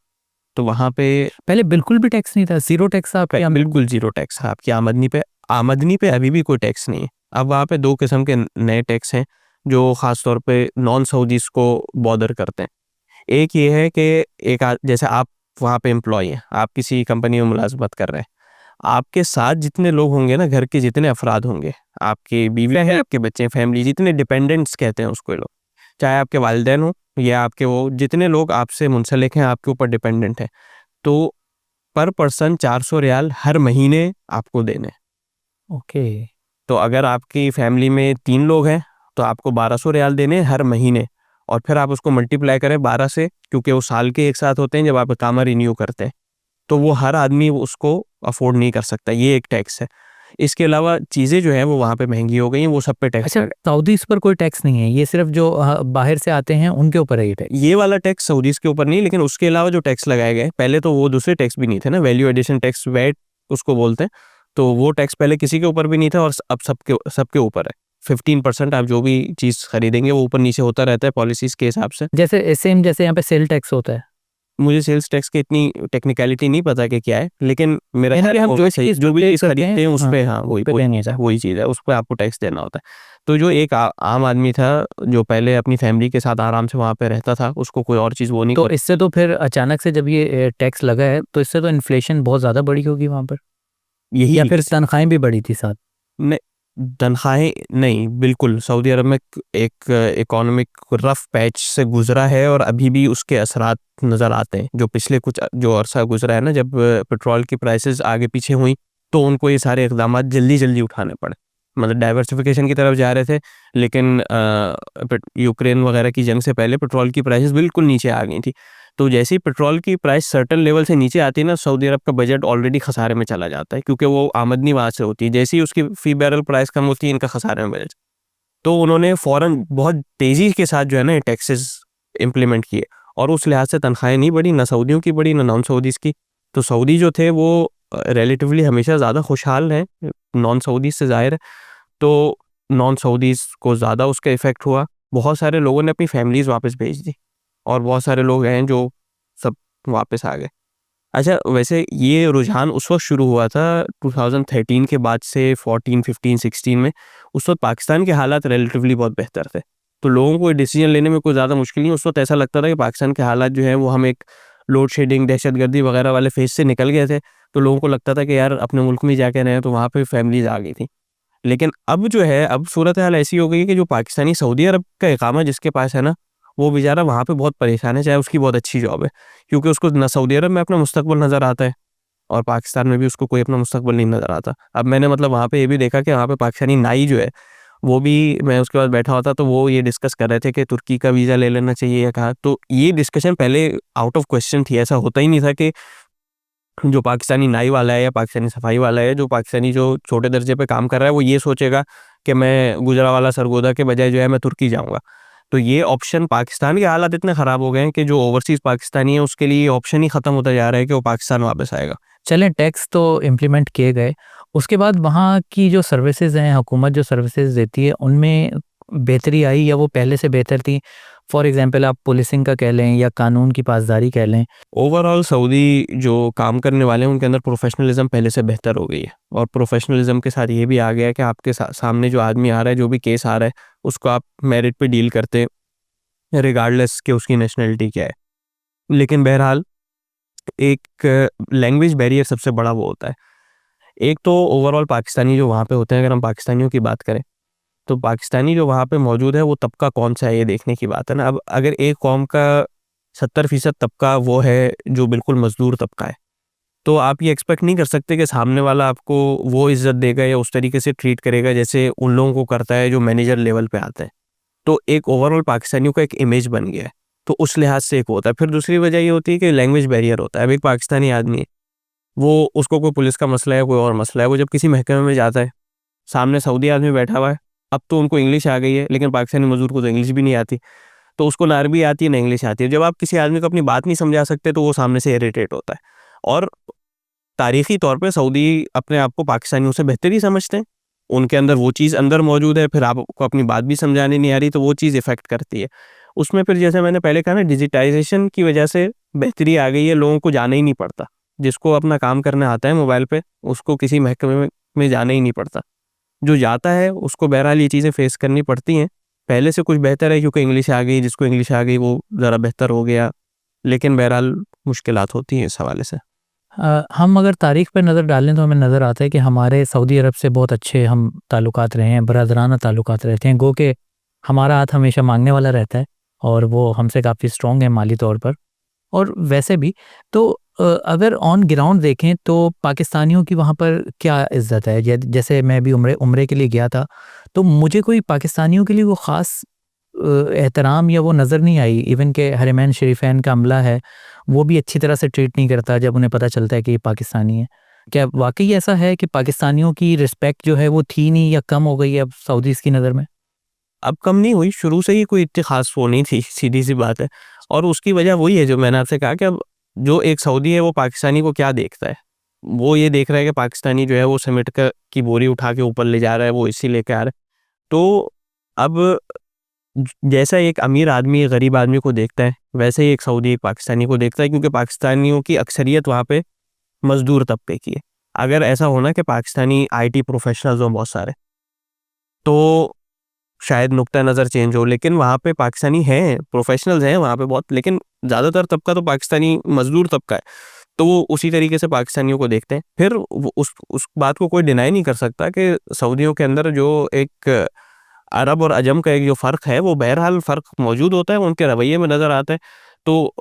तो वहाँ पे पहले बिल्कुल भी टैक्स नहीं था, ज़ीरो टैक्स था आपके यहाँ? बिल्कुल ज़ीरो टैक्स है आपकी आमदनी पे। आमदनी पे अभी भी कोई टैक्स नहीं है। अब वहाँ पे 2 किस्म के नए टैक्स हैं, जो ख़ास तौर पे नॉन सऊदीज़ को बॉदर करते हैं। एक ये है कि जैसे आप वहाँ पे एम्प्लॉयी हैं, आप किसी कंपनी में मुलाज़मत कर रहे हैं। आपके साथ जितने लोग होंगे ना, घर के जितने अफ़राद होंगे, आपकी बीवी है, आपके बच्चे, फैमिली, जितने डिपेंडेंट्स कहते हैं उसको ये लोग, चाहे आपके वालिदैन हों या आपके वो जितने लोग आपसे मुंसलिक हैं, आपके ऊपर डिपेंडेंट हैं, तो पर पर्सन 400 रियाल हर महीने आपको देने हैं। ओके। तो अगर आपकी फैमिली में 3 लोग हैं, तो आपको 1200 रियाल देने हैं हर महीने और फिर आप उसको मल्टीप्लाई करें 12 से, क्योंकि वो साल के एक साथ होते हैं जब आप इकामा रिन्यू करते हैं। तो वो हर आदमी उसको अफ़ोर्ड नहीं कर सकता, ये एक टैक्स है। इसके अलावा चीज़ें जो हैं वो वहाँ पे महँगी हो गई हैं, वो सब पे टैक्स अच्छा, सऊदीज़ पर कोई टैक्स नहीं है, ये सिर्फ़ जो बाहर से आते हैं उनके ऊपर है ये टैक्स? ये वाला टैक्स सऊदीज़ के ऊपर नहीं, लेकिन उसके अलावा जो टैक्स लगाए गए, पहले तो वो दूसरे टैक्स भी नहीं थे ना, वैल्यू एडिशन टैक्स, वैट उसको बोलते हैं। तो वो टैक्स पहले किसी के ऊपर भी नहीं था और अब सबके ऊपर है। 15% आप जो भी चीज़ खरीदेंगे वो ऊपर नीचे होता रहता है पॉलिसीज़ के हिसाब से। जैसे सेम जैसे यहाँ पे सेल टैक्स होता है? मुझे सेल्स टैक्स की इतनी टेक्निकलिटी नहीं पता कि क्या है, लेकिन मेरा यानी कि हम जो भी चीज़ खरीदते हैं उस पे, हाँ पे देनी है। वही चीज़ है, उस पे आपको टैक्स देना होता है। तो जो एक आम आदमी था जो पहले अपनी फैमिली के साथ आराम से वहाँ पे रहता था, उसको कोई और चीज़ वो नहीं तो इससे तो फिर अचानक से जब ये टैक्स लगा है तो इससे तो इन्फ्लेशन बहुत ज़्यादा बढ़ी होगी वहाँ पर, यही या फिर तनख्वाहें भी बढ़ी थी साथ? नहीं, तनख्वाहें नहीं, बिल्कुल सऊदी अरब में एक इकोनॉमिक रफ पैच से गुजरा है और अभी भी उसके असरात नज़र आते हैं। जो पिछले कुछ जो अरसा गुजरा है ना, जब पेट्रोल की प्राइसेस आगे पीछे हुई तो उनको ये सारे इक़दामात जल्दी उठाने पड़े। मतलब डाइवर्सिफिकेशन की तरफ जा रहे थे, लेकिन यूक्रेन वगैरह की जंग से पहले पेट्रोल की प्राइसेस बिल्कुल नीचे आ गई थी। तो जैसे ही पेट्रोल की प्राइस सर्टेन लेवल से नीचे आती है ना, सऊदी अरब का बजट ऑलरेडी खसारे में चला जाता है, क्योंकि वो आमदनी वहाँ से होती है। जैसे ही उसकी फी बैरल प्राइस कम होती है, इनका खसारे में बजट। तो उन्होंने फ़ौरन बहुत तेज़ी के साथ जो है ना टैक्सेस इम्प्लीमेंट किए, और उस लिहाज से तनख्वाहें नहीं बढ़ी, ना सऊदियों की बढ़ी ना नॉन सऊदीज़ की। तो सऊदी जो थे वो रिलेटिवली हमेशा ज़्यादा खुशहाल हैं नॉन सऊदीज़ से, ज़ाहिर है। तो नॉन सऊदीज़ को ज़्यादा उसका इफ़ेक्ट हुआ। बहुत सारे लोगों ने अपनी फैमिलीज़ वापस भेज दी, और बहुत सारे लोग हैं जो सब वापस आ गए। अच्छा, वैसे ये रुझान उस वक़्त शुरू हुआ था 2013 के बाद से, 14, 15, 16 में। उस वक़्त पाकिस्तान के हालात रिलेटिवली बहुत बेहतर थे, तो लोगों को डिसीजन लेने में कोई ज़्यादा मुश्किल नहीं। उस वक़्त ऐसा लगता था कि पाकिस्तान के हालात जो हैं वो हम एक लोड शेडिंग, दहशतगर्दी वगैरह वाले फ़ेज़ से निकल गए थे। तो लोगों को लगता था कि यार अपने मुल्क में जाके रहें, तो वहाँ पे फैमिलीज़ आ गई थी। लेकिन अब जो है, अब सूरत हाल ऐसी हो गई है कि जो पाकिस्तानी सऊदी अरब का इकामा जिसके पास है ना, वो बेचारा वहाँ पे बहुत परेशान है, चाहे उसकी बहुत अच्छी जॉब है। क्योंकि उसको ना सऊदी अरब में अपना मुस्तकबिल नज़र आता है, और पाकिस्तान में भी उसको कोई अपना मुस्तकबिल नहीं नज़र आता। अब मैंने मतलब वहाँ पे ये भी देखा कि वहाँ पे पाकिस्तानी नाई जो है, वो भी, मैं उसके पास बैठा हुआ था तो वो ये डिस्कस कर रहे थे कि तुर्की का वीज़ा ले लेना चाहिए या कहाँ। तो ये डिस्कशन पहले आउट ऑफ क्वेश्चन थी। ऐसा होता ही नहीं था कि जो पाकिस्तानी नाई वाला है या पाकिस्तानी सफाई वाला है, जो पाकिस्तानी जो छोटे दर्जे पे काम कर रहा है, वो ये सोचेगा कि मैं गुजरावाला सरगोदा के बजाय जो है मैं तुर्की जाऊँगा। तो ये ऑप्शन, पाकिस्तान के हालात इतने ख़राब हो गए हैं कि जो ओवरसीज़ पाकिस्तानी है उसके लिए ये ऑप्शन ही ख़त्म होता जा रहा है कि वो पाकिस्तान वापस आएगा। चलें, टैक्स तो इम्प्लीमेंट किए गए, उसके बाद वहाँ की जो सर्विसेज़ हैं, हुकूमत जो सर्विसेज़ देती है, उनमें बेहतरी आई या वो पहले से बेहतर थी? फॉर एग्ज़ाम्पल आप पुलिसिंग का कह लें या कानून की पासदारी कह लें। ओवरऑल सऊदी जो काम करने वाले हैं उनके अंदर प्रोफेशनलिज्म पहले से बेहतर हो गई है, और प्रोफेशनलिज्म के साथ ये भी आ गया है कि आपके सामने जो आदमी आ रहा है, जो भी केस आ रहा है, उसको आप मेरिट पे डील करते हैं, रिगार्डलेस कि उसकी नेशनलिटी क्या है। लेकिन बहरहाल एक लैंग्वेज बैरियर सबसे बड़ा वो होता है। एक तो ओवरऑल पाकिस्तानी जो वहाँ पे होते हैं, अगर हम पाकिस्तानियों की बात करें, तो पाकिस्तानी जो वहाँ पे मौजूद है वो तबका कौन सा है, ये देखने की बात है ना। अब अगर एक कौम का 70% तबका वो है जो बिल्कुल मजदूर तबका है, तो आप ये एक्सपेक्ट नहीं कर सकते कि सामने वाला आपको वो इज्जत देगा या उस तरीके से ट्रीट करेगा जैसे उन लोगों को करता है जो मैनेजर लेवल पे आते हैं। तो एक ओवरऑल पाकिस्तानियों का एक इमेज बन गया है, तो उस लिहाज से एक होता है। फिर दूसरी वजह ये होती है कि लैंग्वेज बैरियर होता है। अब एक पाकिस्तानी आदमी है, वो, उसको कोई पुलिस का मसला है, कोई और मसला है, वो जब किसी महकमे में जाता है, सामने सऊदी आदमी बैठा हुआ है। अब तो उनको इंग्लिश आ गई है, लेकिन पाकिस्तानी मजदूर को तो इंग्लिश भी नहीं आती। तो उसको ना अरबी आती है ना इंग्लिश आती है। जब आप किसी आदमी को अपनी बात नहीं समझा सकते, तो वो सामने से इरिटेट होता है। और तारीखी तौर पे सऊदी अपने आप को पाकिस्तानियों से बेहतर ही समझते हैं। उनके अंदर वो चीज़ अंदर मौजूद है, फिर आपको अपनी बात भी समझानी नहीं आ रही, तो वो चीज़ इफ़ेक्ट करती है। उसमें फिर जैसे मैंने पहले कहा ना, डिजिटाइज़ेशन की वजह से बेहतरी आ गई है, लोगों को जाना ही नहीं पड़ता। जिसको अपना काम करना आता है मोबाइल पे, उसको किसी महकमे में जाना ही नहीं पड़ता। जो जाता है उसको बहरहाल ये चीज़ें फ़ेस करनी पड़ती हैं। पहले से कुछ बेहतर है क्योंकि इंग्लिश आ गई, जिसको इंग्लिश आ गई वो ज़रा बेहतर हो गया, लेकिन बहरहाल मुश्किलात होती हैं इस हवाले से। हम अगर तारीख़ पे नज़र डालें तो हमें नज़र आता है कि हमारे सऊदी अरब से बहुत अच्छे हम ताल्लुकात रहे हैं, बरादराना ताल्लुकात रहते हैं, गो के हमारा हाथ हमेशा मांगने वाला रहता है और वो हमसे काफ़ी स्ट्रॉन्ग है माली तौर पर। और वैसे भी तो अगर ऑन ग्राउंड देखें तो पाकिस्तानियों की वहाँ पर क्या इज़्ज़त है? जैसे मैं भी उम्रे के लिए गया था, तो मुझे कोई पाकिस्तानियों के लिए वो ख़ास एहतराम या वो नज़र नहीं आई। इवन के हरमैन शरीफैन का अमला है, वो भी अच्छी तरह से ट्रीट नहीं करता जब उन्हें पता चलता है कि ये पाकिस्तानी है। क्या वाक़ई ऐसा है कि पाकिस्तानियों की रिस्पेक्ट जो है वो थी नहीं या कम हो गई है अब सऊदीज़ की नज़र में? अब कम नहीं हुई, शुरू से ही कोई इतनी ख़ास वो नहीं थी, सीधी-सी बात है। और उसकी वजह वही है जो मैंने आपसे कहा कि अब जो एक सऊदी है वो पाकिस्तानी को क्या देखता है? वो ये देख रहा है कि पाकिस्तानी जो है वो सीमेंट का की बोरी उठा के ऊपर ले जा रहा है, वो इसी लेके आ रहा है। तो अब जैसा एक अमीर आदमी गरीब आदमी को देखता है, वैसे ही एक सऊदी एक पाकिस्तानी को देखता है, क्योंकि पाकिस्तानियों की अक्सरियत वहाँ पे मजदूर तबके की है। अगर ऐसा होना कि पाकिस्तानी आईटी प्रोफेशनल्स हों बहुत सारे, तो शायद नुक्ता नज़र चेंज हो, लेकिन वहाँ पे पाकिस्तानी हैं, प्रोफेशनल्स हैं वहाँ पे बहुत, लेकिन ज़्यादातर तबका तो पाकिस्तानी मजदूर तबका है। तो वो उसी तरीके से पाकिस्तानियों को देखते हैं। फिर उस बात को कोई डिनाई नहीं कर सकता कि सऊदियों के अंदर जो एक अरब और अजम का एक जो फ़र्क है, वो बहरहाल फ़र्क मौजूद होता है, उनके रवैये में नज़र आता है। तो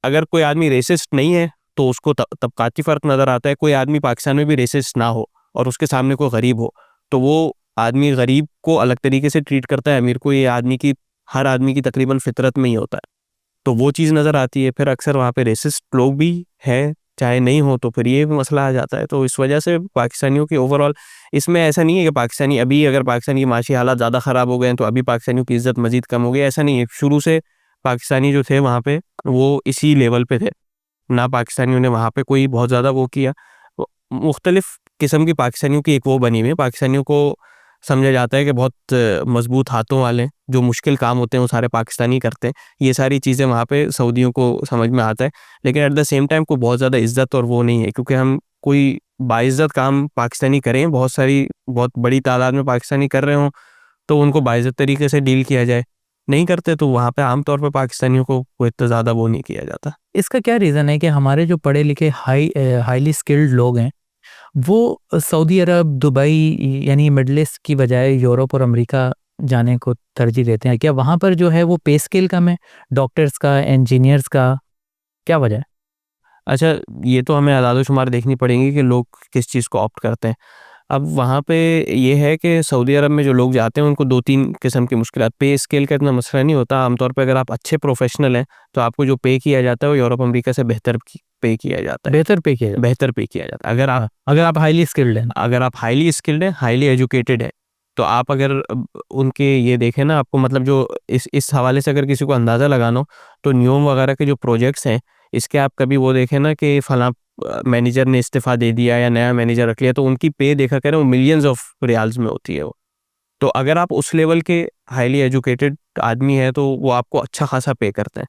अगर कोई आदमी रेसिस्ट नहीं है तो उसको तबकाती फ़र्क नज़र आता है। कोई आदमी पाकिस्तान में भी रेसिस्ट ना हो और उसके सामने कोई गरीब हो, तो वो आदमी गरीब को अलग तरीके से ट्रीट करता है, अमीर को। ये हर आदमी की तकरीबन फितरत में ही होता है, तो वो चीज़ नज़र आती है। फिर अक्सर वहाँ पे रेसिस्ट लोग भी हैं, चाहे नहीं हो, तो फिर ये भी मसला आ जाता है। तो इस वजह से पाकिस्तानियों की ओवरऑल, इसमें ऐसा नहीं है कि पाकिस्तानी अगर पाकिस्तानी की माशी हालात ज़्यादा ख़राब हो गए हैं तो अभी पाकिस्तानियों की इज़्ज़त मज़ीद कम हो गई, ऐसा नहीं है। शुरू से पाकिस्तानी जो थे वहाँ पे, वो इसी लेवल पे थे। ना पाकिस्तानियों ने वहाँ पे कोई बहुत ज़्यादा वो किया। मुख्तलिफ़ किस्म की पाकिस्तानियों की एक वो बनी हुई है। पाकिस्तानियों को समझा जाता है कि बहुत मजबूत हाथों वाले, जो मुश्किल काम होते हैं वो सारे पाकिस्तानी करते हैं। ये सारी चीज़ें वहाँ पे सऊदियों को समझ में आता है, लेकिन एट द सेम टाइम को बहुत ज़्यादा इज़्ज़त और वो नहीं है, क्योंकि हम कोई बाइज़्ज़त काम पाकिस्तानी करें, बहुत बड़ी तादाद में पाकिस्तानी कर रहे हों, तो उनको बाइज़्ज़त तरीके से डील किया जाए। नहीं करते तो वहाँ पे आम तौर पे पाकिस्तानियों को कोई इतना ज़्यादा वो नहीं किया जाता। इसका क्या रीज़न है कि हमारे जो पढ़े लिखे हाईली स्किल्ड लोग हैं, वो सऊदी अरब, दुबई यानी मिडल ईस्ट की बजाय यूरोप और अमेरिका जाने को तरजीह देते हैं? क्या वहाँ पर जो है वो पे स्केल कम है, डॉक्टर्स का, इंजीनियर्स का, क्या वजह है? अच्छा, ये तो हमें आदाद-ओ-शुमार देखनी पड़ेंगी कि लोग किस चीज़ को ऑप्ट करते हैं। अब वहाँ पे ये है कि सऊदी अरब में जो लोग जाते हैं उनको 2-3 किस्म की मुश्किलात, पे स्केल का इतना मसला नहीं होता। आमतौर पे अगर आप अच्छे प्रोफेशनल हैं, तो आपको जो पे किया जाता है वो यूरोप अमेरिका से बेहतर पे किया जाता है। बेहतर पे किया जाता बेहतर पे किया जाता है। है, अगर आप हाईली स्किल्ड हैं। अगर आप हाईली स्किल्ड हैं, हाईली एजुकेटेड हैं, तो आप अगर उनके ये देखें ना, आपको मतलब जो इस हवाले से अगर किसी को अंदाज़ा लगाना हो, तो न्योम वगैरह के जो प्रोजेक्ट्स हैं, इसके आप कभी वो देखें ना कि फलां मैनेजर ने इस्तीफ़ा दे दिया या नया मैनेजर रख लिया, तो उनकी पे देखा करें, वो मिलियंस ऑफ रियाल्स में होती है वो। तो अगर आप उस लेवल के हाईली एजुकेटेड आदमी हैं, तो वो आपको अच्छा खासा पे करते हैं।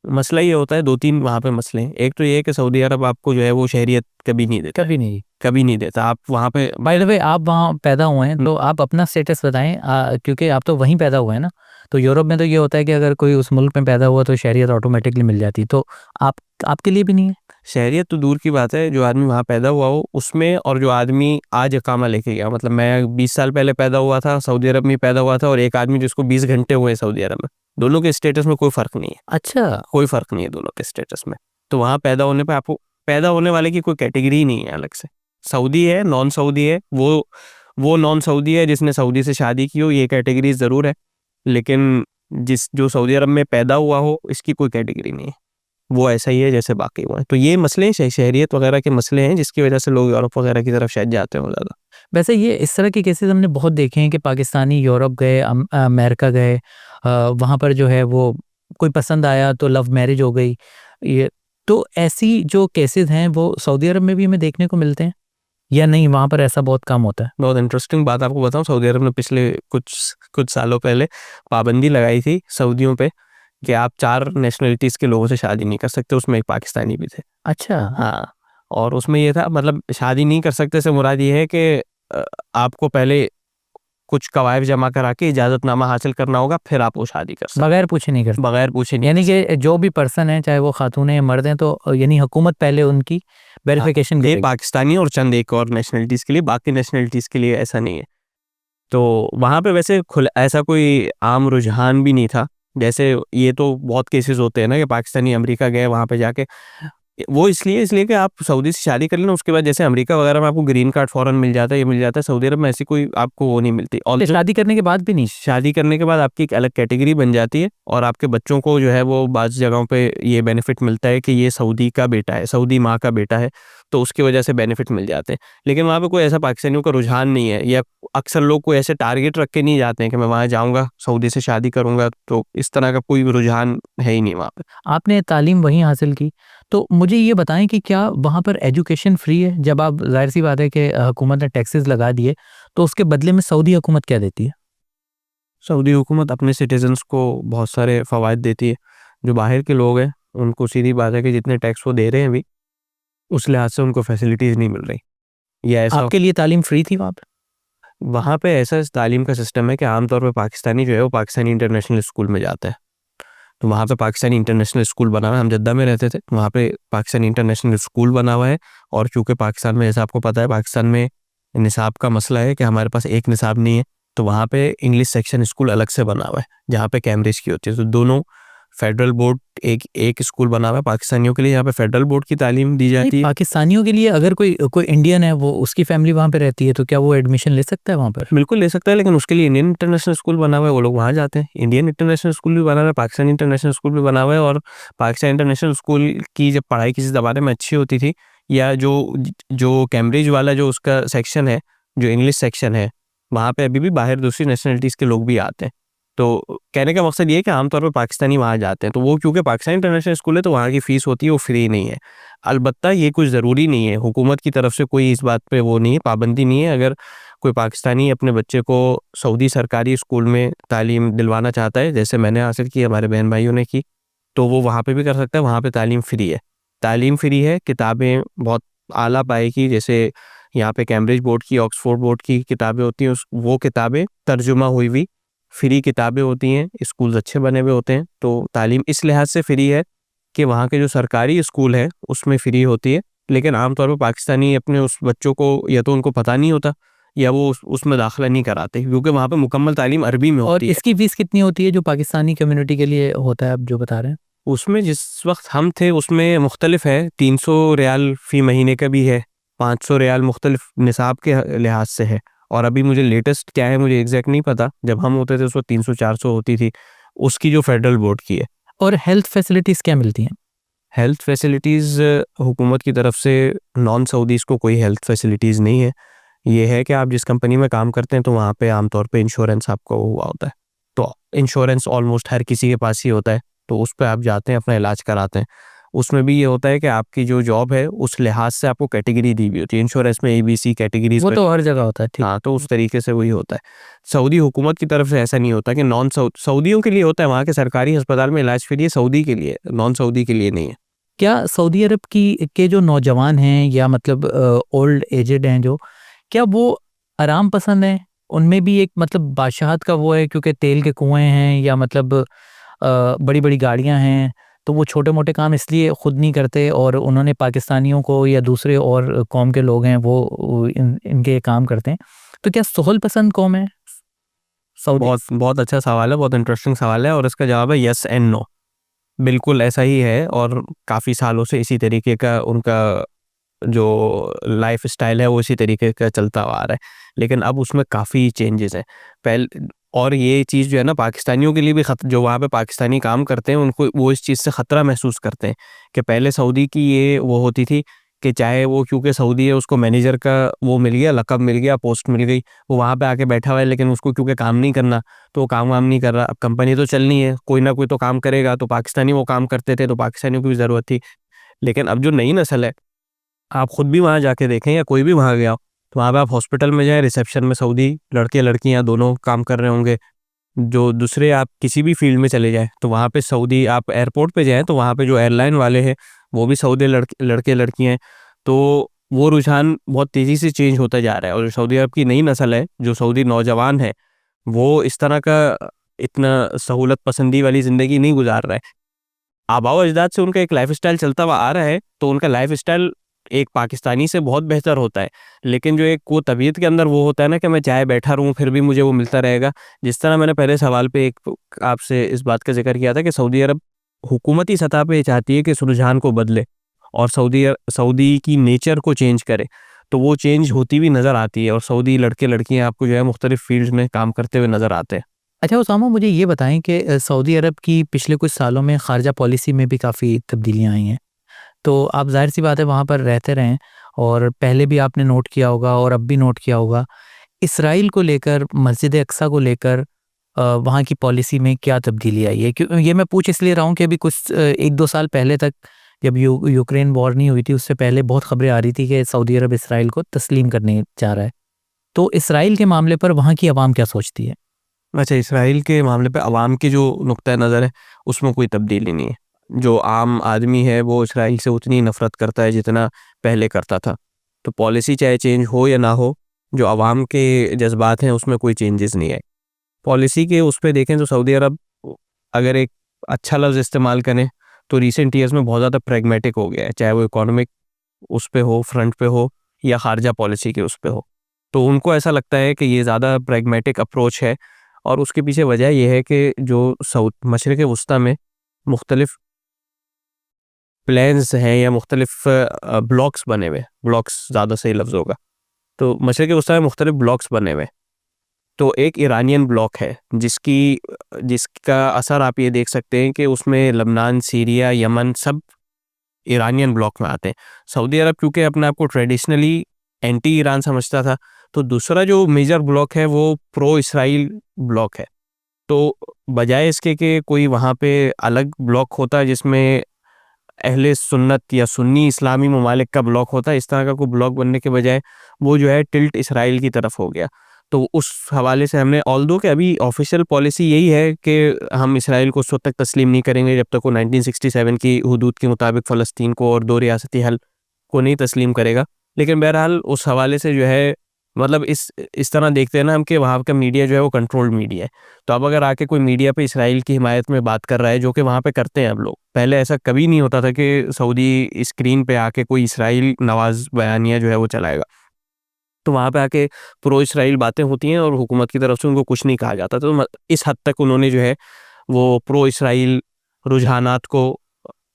मसला ये होता है, 2-3 वहाँ पे मसले हैं। एक तो ये है कि सऊदी अरब आपको जो है वो शहरियत कभी नहीं देता है, कभी नहीं। कभी नहीं देता। आप वहाँ पे बाय द वे, आप वहाँ पैदा हुए हैं, तो आप अपना स्टेटस बताएँ, क्योंकि आप तो वहीं पैदा हुए हैं ना। तो यूरोप में तो ये होता है कि अगर कोई उस मुल्क में पैदा हुआ तो शहरियत ऑटोमेटिकली मिल जाती, तो आप आपके लिए भी नहीं है? शहरियत तो दूर की बात है, जो आदमी वहाँ पैदा हुआ हो उसमें, और जो आदमी आज इकामा लेके गया, मतलब मैं 20 साल पहले पैदा हुआ था, सऊदी अरब में पैदा हुआ था, और एक आदमी जिसको 20 घंटे हुए सऊदी अरब में, दोनों के स्टेटस में कोई फ़र्क नहीं है। अच्छा। कोई फ़र्क नहीं है दोनों के स्टेटस में। तो वहाँ पैदा होने पे आपको, पैदा होने वाले की कोई कैटेगरी ही नहीं है अलग से। सऊदी है, नॉन सऊदी है, वो नॉन सऊदी है जिसने सऊदी से शादी की हो, ये कैटेगरी ज़रूर है। लेकिन जो सऊदी अरब में पैदा हुआ हो, इसकी कोई कैटेगरी नहीं है। वो ऐसा ही है जैसे बाकी हुए हैं। तो ये मसले शहरियत वगैरह के मसले हैं, जिसकी वजह से लोग यूरोप वगैरह की तरफ शायद जाते हो ज़्यादा। वैसे ये इस तरह के केसेस हमने बहुत देखे हैं कि पाकिस्तानी यूरोप गए, अमेरिका गए, वहाँ पर जो है वो कोई पसंद आया तो लव मैरिज हो गई। ये तो ऐसी जो केसेस हैं वो सऊदी अरब में भी हमें देखने को मिलते हैं, या नहीं वहाँ पर ऐसा बहुत कम होता है? बहुत इंटरेस्टिंग बात आपको बताऊँ, सऊदी अरब ने पिछले कुछ सालों पहले पाबंदी लगाई थी सऊदियों पे कि आप 4 नेशनलिटीज़ के लोगों से शादी नहीं कर सकते, उसमें एक पाकिस्तानी भी थे। अच्छा। हाँ, और उसमें ये था, मतलब शादी नहीं कर सकते से मुराद ये है कि आपको पहले कुछ कवायद जमा करा के इजाज़तनामा हासिल करना होगा, फिर आप वो शादी कर सकते बगैर पूछे नहीं करते, हैं, बगैर पूछे नहीं। यानी कि जो भी पर्सन है, चाहे वो खातून है या मर्द हैं, तो यानी हुकूमत पहले उनकी वेरिफिकेशन ये करेगी। पाकिस्तानी और चंद एक और नेशनलिटीज़ के लिए, बाकी नेशनलिटीज़ के लिए ऐसा नहीं है। तो वहाँ पे वैसे ऐसा कोई आम रुझान भी नहीं था। जैसे ये तो बहुत केसेस होते हैं ना कि पाकिस्तानी अमेरिका गए, वहाँ पे जाके वो इसलिए कि आप सऊदी से शादी कर लेना, उसके बाद जैसे अमेरिका वगैरह में आपको ग्रीन कार्ड फ़ौरन मिल जाता है, ये मिल जाता है, सऊदी अरब में ऐसी कोई आपको वो नहीं मिलती। और शादी करने के बाद भी नहीं? शादी करने के बाद आपकी एक अलग कैटेगरी बन जाती है, और आपके बच्चों को जो है वो बाज़ जगहों पे ये बेनिफिट मिलता है कि ये सऊदी का बेटा है, सऊदी माँ का बेटा है, तो उसकी वजह से बेनिफिट मिल जाते हैं। लेकिन वहाँ पे कोई ऐसा पाकिस्तानियों का रुझान नहीं है, या अक्सर लोग कोई ऐसे टारगेट रख के नहीं जाते हैं कि मैं वहाँ जाऊँगा, सऊदी से शादी करूँगा, तो इस तरह का कोई रुझान है ही नहीं वहाँ पे। आपने तालीम वहीं हासिल की, तो मुझे ये बताएं कि क्या वहाँ पर एजुकेशन फ्री है? जब आप, जाहिर सी बात है कि हुकूमत ने टैक्सेस लगा दिए, तो उसके बदले में सऊदी हुकूमत क्या देती है? सऊदी हुकूमत अपने सिटीजन्स को बहुत सारे फ़वाइद देती है। जो बाहर के लोग हैं, उनको सीधी बात है कि जितने टैक्स वो दे रहे हैं अभी, उस लिहाज से उनको फैसिलिटीज़ नहीं मिल रही। या ऐसा आपके लिए तालीम फ्री थी वहाँ पे? वहाँ पे ऐसा तालीम का सिस्टम है कि आमतौर पे पाकिस्तानी जो है वो पाकिस्तानी इंटरनेशनल स्कूल में जाता है। तो वहाँ पे पाकिस्तानी इंटरनेशनल स्कूल बना हुआ है। हम जद्दा में रहते थे, वहाँ पे पाकिस्तानी इंटरनेशनल स्कूल बना हुआ है। और चूँकि पाकिस्तान में, जैसा आपको पता है, पाकिस्तान में निसाब का मसला है कि हमारे पास एक निसाब नहीं है, तो वहाँ पे इंग्लिश सेक्शन स्कूल अलग से बना हुआ है, जहाँ पे कैम्ब्रिज की होती है। तो दोनों फेडरल बोर्ड, एक स्कूल बना हुआ है पाकिस्तानियों के लिए, यहाँ पे फेडरल बोर्ड की तालीम दी नहीं, जाती है। पाकिस्तानियों के लिए अगर कोई इंडियन है, वो उसकी फैमिली वहाँ पे रहती है, तो क्या वो एडमिशन ले सकता है वहाँ पर? बिल्कुल ले सकता है, लेकिन उसके लिए इंडियन इंटरनेशनल स्कूल बना हुआ है, वो लोग वहाँ जाते हैं। इंडियन इंटरनेशनल स्कूल भी बना हुआ है, पाकिस्तानी इंटरनेशनल स्कूल भी बना हुआ है। और पाकिस्तान इंटरनेशनल स्कूल की जब पढ़ाई किसी ज़माने में अच्छी होती थी, या जो कैम्ब्रिज वाला जो उसका सेक्शन है, जो इंग्लिश सेक्शन है, वहाँ पे अभी भी बाहर दूसरी नेशनलिटीज़ के लोग भी आते हैं। तो कहने का मकसद ये है कि आमतौर पर पाकिस्तानी वहाँ जाते हैं, तो वो क्योंकि पाकिस्तान इंटरनेशनल स्कूल है, तो वहाँ की फ़ीस होती है वो फ्री नहीं है। अलबत्ता ये कुछ ज़रूरी नहीं है, हुकूमत की तरफ से कोई इस बात पे वो नहीं है, पाबंदी नहीं है। अगर कोई पाकिस्तानी अपने बच्चे को सऊदी सरकारी स्कूल में तालीम दिलवाना चाहता है, जैसे मैंने हासिल की, हमारे बहन भाइयों ने की, तो वो वहाँ पे भी कर सकता है। वहाँ पे तालीम फ्री है, तालीम फ्री है। किताबें बहुत आला पाए की, जैसे यहाँ पे कैम्ब्रिज बोर्ड की, ऑक्सफोर्ड बोर्ड की किताबें होती हैं, वो किताबें तर्जुमा हुई हुई फ्री किताबें होती हैं। स्कूल्स अच्छे बने हुए होते हैं, तो तालीम इस लिहाज से फ्री है कि वहाँ के जो सरकारी स्कूल है उसमें फ्री होती है। लेकिन आमतौर पर पाकिस्तानी अपने उस बच्चों को, या तो उनको पता नहीं होता, या वो उसमें दाखिला नहीं कराते, क्योंकि वहाँ पे मुकम्मल तालीम अरबी में और होती है। इसकी फीस कितनी होती है जो पाकिस्तानी कम्युनिटी के लिए होता है, आप जो बता रहे हैं? उसमें जिस वक्त हम थे उसमें मुख्तलिफ है, 300 रियाल फ़ी महीने का भी है, 500 रियाल मुख्तलिफ निसाब के लिहाज से है। और अभी मुझे लेटेस्ट क्या है मुझे एग्जैक्ट नहीं पता, जब हम होते थे उस वक्त 300-400 होती थी, उसकी जो फेडरल बोर्ड की है। और हेल्थ फैसिलिटीज़ क्या मिलती हैं? हेल्थ फैसिलिटीज़ हुकूमत की तरफ से नॉन सऊदीज़ को कोई हेल्थ फैसिलिटीज़ नहीं है। ये है कि आप जिस कंपनी में काम करते हैं, तो वहाँ पे आमतौर पे इंश्योरेंस आपका हुआ होता है। तो इंश्योरेंस ऑलमोस्ट हर किसी के पास ही होता है, तो उस पे आप जाते हैं, अपना इलाज कराते हैं। उसमें भी ये होता है कि आपकी जो जॉब है उस लिहाज से आपको कैटेगरी दी हुई होती है। इंश्योरेंस में ABC कैटेगरीज़ वो में, तो हर जगह होता है, ठीक। हाँ, तो उस तरीके से वही होता है। सऊदी हुकूमत की तरफ से ऐसा नहीं होता कि नॉन सऊदियों के लिए होता है, वहाँ के सरकारी अस्पताल में इलाज फ्री है, सऊदी के लिए, नॉन सऊदी के लिए नहीं है। क्या सऊदी अरब के जो नौजवान हैं, या मतलब ओल्ड एजेड हैं जो, क्या वो आराम पसंद हैं? उनमें भी एक मतलब बादशाहत का वो है, क्योंकि तेल के कुएँ हैं, या मतलब बड़ी-बड़ी गाड़ियाँ हैं, तो वो छोटे-मोटे काम इसलिए खुद नहीं करते, और उन्होंने पाकिस्तानियों को या दूसरे और कौम के लोग हैं वो इनके काम करते हैं। तो क्या सोहल पसंद कौम है सऊदी? बहुत बहुत अच्छा सवाल है, बहुत इंटरेस्टिंग सवाल है, और इसका जवाब है यस एंड नो। बिल्कुल ऐसा ही है, और काफ़ी सालों से इसी तरीके का उनका जो लाइफ़स्टाइल है वो इसी तरीके का चलता आ रहा है। लेकिन अब उसमें काफ़ी चेंजेस हैं। और ये चीज़ जो है ना, पाकिस्तानियों के लिए भी जो वहाँ पे पाकिस्तानी काम करते हैं, उनको वो इस चीज़ से ख़तरा महसूस करते हैं कि पहले सऊदी की ये वो होती थी कि चाहे वो, क्योंकि सऊदी है, उसको मैनेजर का वो मिल गया, लक़ब मिल गया, पोस्ट मिल गई, वो वहाँ पे आके बैठा हुआ है, लेकिन उसको क्योंकि काम नहीं करना, तो वो काम-वाम नहीं कर रहा। अब कंपनी तो चलनी है, कोई ना कोई तो काम करेगा, तो पाकिस्तानी वो काम करते थे, तो पाकिस्तानियों की भी ज़रूरत थी। लेकिन अब जो नई नस्ल है, आप खुद भी वहाँ जाके देखें, या कोई भी वहाँ गया हो, तो वहाँ पे आप हॉस्पिटल में जाएँ, रिसेप्शन में सऊदी लड़के-लड़कियाँ दोनों काम कर रहे होंगे। जो दूसरे, आप किसी भी फील्ड में चले जाएँ, तो वहाँ पे सऊदी, आप एयरपोर्ट पे जाएँ, तो वहाँ पे जो एयरलाइन वाले हैं, वो भी सऊदी लड़के-लड़कियाँ हैं। तो वो रुझान बहुत तेज़ी से चेंज होता जा रहा है, और जो सऊदी अरब की नई नस्ल है, जो सऊदी नौजवान है, वो इस तरह का इतना सहूलत पसंदी वाली ज़िंदगी नहीं गुज़ार रहा है। आबाओ-अजदाद से उनका एक लाइफ़स्टाइल चलता हुआ आ रहा है, तो उनका लाइफ़स्टाइल एक पाकिस्तानी से बहुत बेहतर होता है। लेकिन जो एक वो तबीयत के अंदर वो होता है ना कि मैं चाहे बैठा रहूँ, फिर भी मुझे वो मिलता रहेगा। जिस तरह मैंने पहले सवाल पे एक आपसे इस बात का ज़िक्र किया था कि सऊदी अरब हुकूमती सतह पे ये चाहती है कि इस रुझान को बदले, और सऊदी की नेचर को चेंज करे। तो वो चेंज होती हुई नज़र आती है, और सऊदी लड़के-लड़कियाँ आपको जो है मुख्तलिफ़ फ़ील्ड्स में काम करते हुए नज़र आते हैं। अच्छा उसामा, मुझे ये बताएं कि सऊदी अरब की पिछले कुछ सालों में ख़ारजा पॉलिसी में भी काफ़ी तब्दीलियाँ आई हैं। तो आप ज़ाहिर सी बात है वहाँ पर रहते रहें, और पहले भी आपने नोट किया होगा और अब भी नोट किया होगा, इसराइल को लेकर, मस्जिद अक्सा को लेकर वहाँ की पॉलिसी में क्या तब्दीली आई है? क्यों ये मैं पूछ इसलिए रहा हूँ कि अभी कुछ 1-2 साल पहले तक, जब यूक्रेन वॉर नहीं हुई थी, उससे पहले बहुत खबरें आ रही थी कि सऊदी अरब इसराइल को तस्लीम करने जा रहा है। तो इसराइल के मामले पर वहाँ की आवाम क्या सोचती है? अच्छा, इसराइल के मामले पे अवाम की जो नुक्ता नज़र है उसमें कोई तब्दीली नहीं है। जो आम आदमी है वो इसराइल से उतनी नफ़रत करता है जितना पहले करता था। तो पॉलिसी चाहे चेंज हो या ना हो, जो अवाम के जज़्बात हैं उसमें कोई चेंजेस नहीं आए। पॉलिसी के उस पे देखें तो सऊदी अरब, अगर एक अच्छा लफ्ज़ इस्तेमाल करें, तो रीसेंट ईयर्स में बहुत ज़्यादा प्रैग्मेटिक हो गया है, चाहे वो इकोनॉमिक उस पे हो, फ्रंट पे हो, या ख़ारजा पॉलिसी के उस पे हो। तो उनको ऐसा लगता है कि ये ज़्यादा प्रैग्मेटिक अप्रोच है, और उसके पीछे वजह ये है कि जो मशरिक़ वस्ता में मुख्तलिफ प्लान्स हैं या मुख्तलिफ ब्लॉक्स बने हुए, ब्लॉक्स ज़्यादा सही लफ्ज़ होगा। तो मशरिक़ वस्ता में मुख्तलिफ ब्लॉक्स बने हुए। तो एक ईरानियन ब्लॉक है जिसका असर आप ये देख सकते हैं कि उसमें लबनान, सीरिया, यमन सब ईरानियन ब्लॉक में आते हैं। सऊदी अरब क्योंकि अपने आप को ट्रेडिशनली एंटी ईरान समझता था, तो दूसरा जो मेजर ब्लॉक है वो प्रो इसराइल ब्लॉक है। तो बजाय इसके कि कोई वहाँ पे अलग ब्लॉक होता जिसमें अहले सुन्नत या सुन्नी इस्लामी ममालिक का ब्लॉक होता, इस तरह का कोई ब्लॉक बनने के बजाय वो जो है टिल्ट इसराइल की तरफ हो गया। तो उस हवाले से हमने, ऑल्दो कि अभी ऑफिशियल पॉलिसी यही है कि हम इसराइल को उस वक्त तक तस्लीम नहीं करेंगे जब तक वो 1967 की हुदूद के मुताबिक फ़लस्तीन को और दो रियासती हल को नहीं तस्लीम करेगा। लेकिन बहरहाल उस हवाले से जो है, मतलब इस तरह देखते हैं ना हम कि वहाँ का मीडिया जो है वो कंट्रोल्ड मीडिया है। तो अब अगर आके कोई मीडिया पे इसराइल की हिमायत में बात कर रहा है, जो कि वहाँ पे करते हैं अब लोग, पहले ऐसा कभी नहीं होता था कि सऊदी स्क्रीन पे आके कोई इसराइल नवाज बयानिया जो है वो चलाएगा। तो वहाँ पे आके प्रो इसराइल बातें होती हैं और हुकूमत की तरफ से उनको कुछ नहीं कहा जाता। तो इस हद तक उन्होंने जो है वो प्रो इसराइल रुझानात को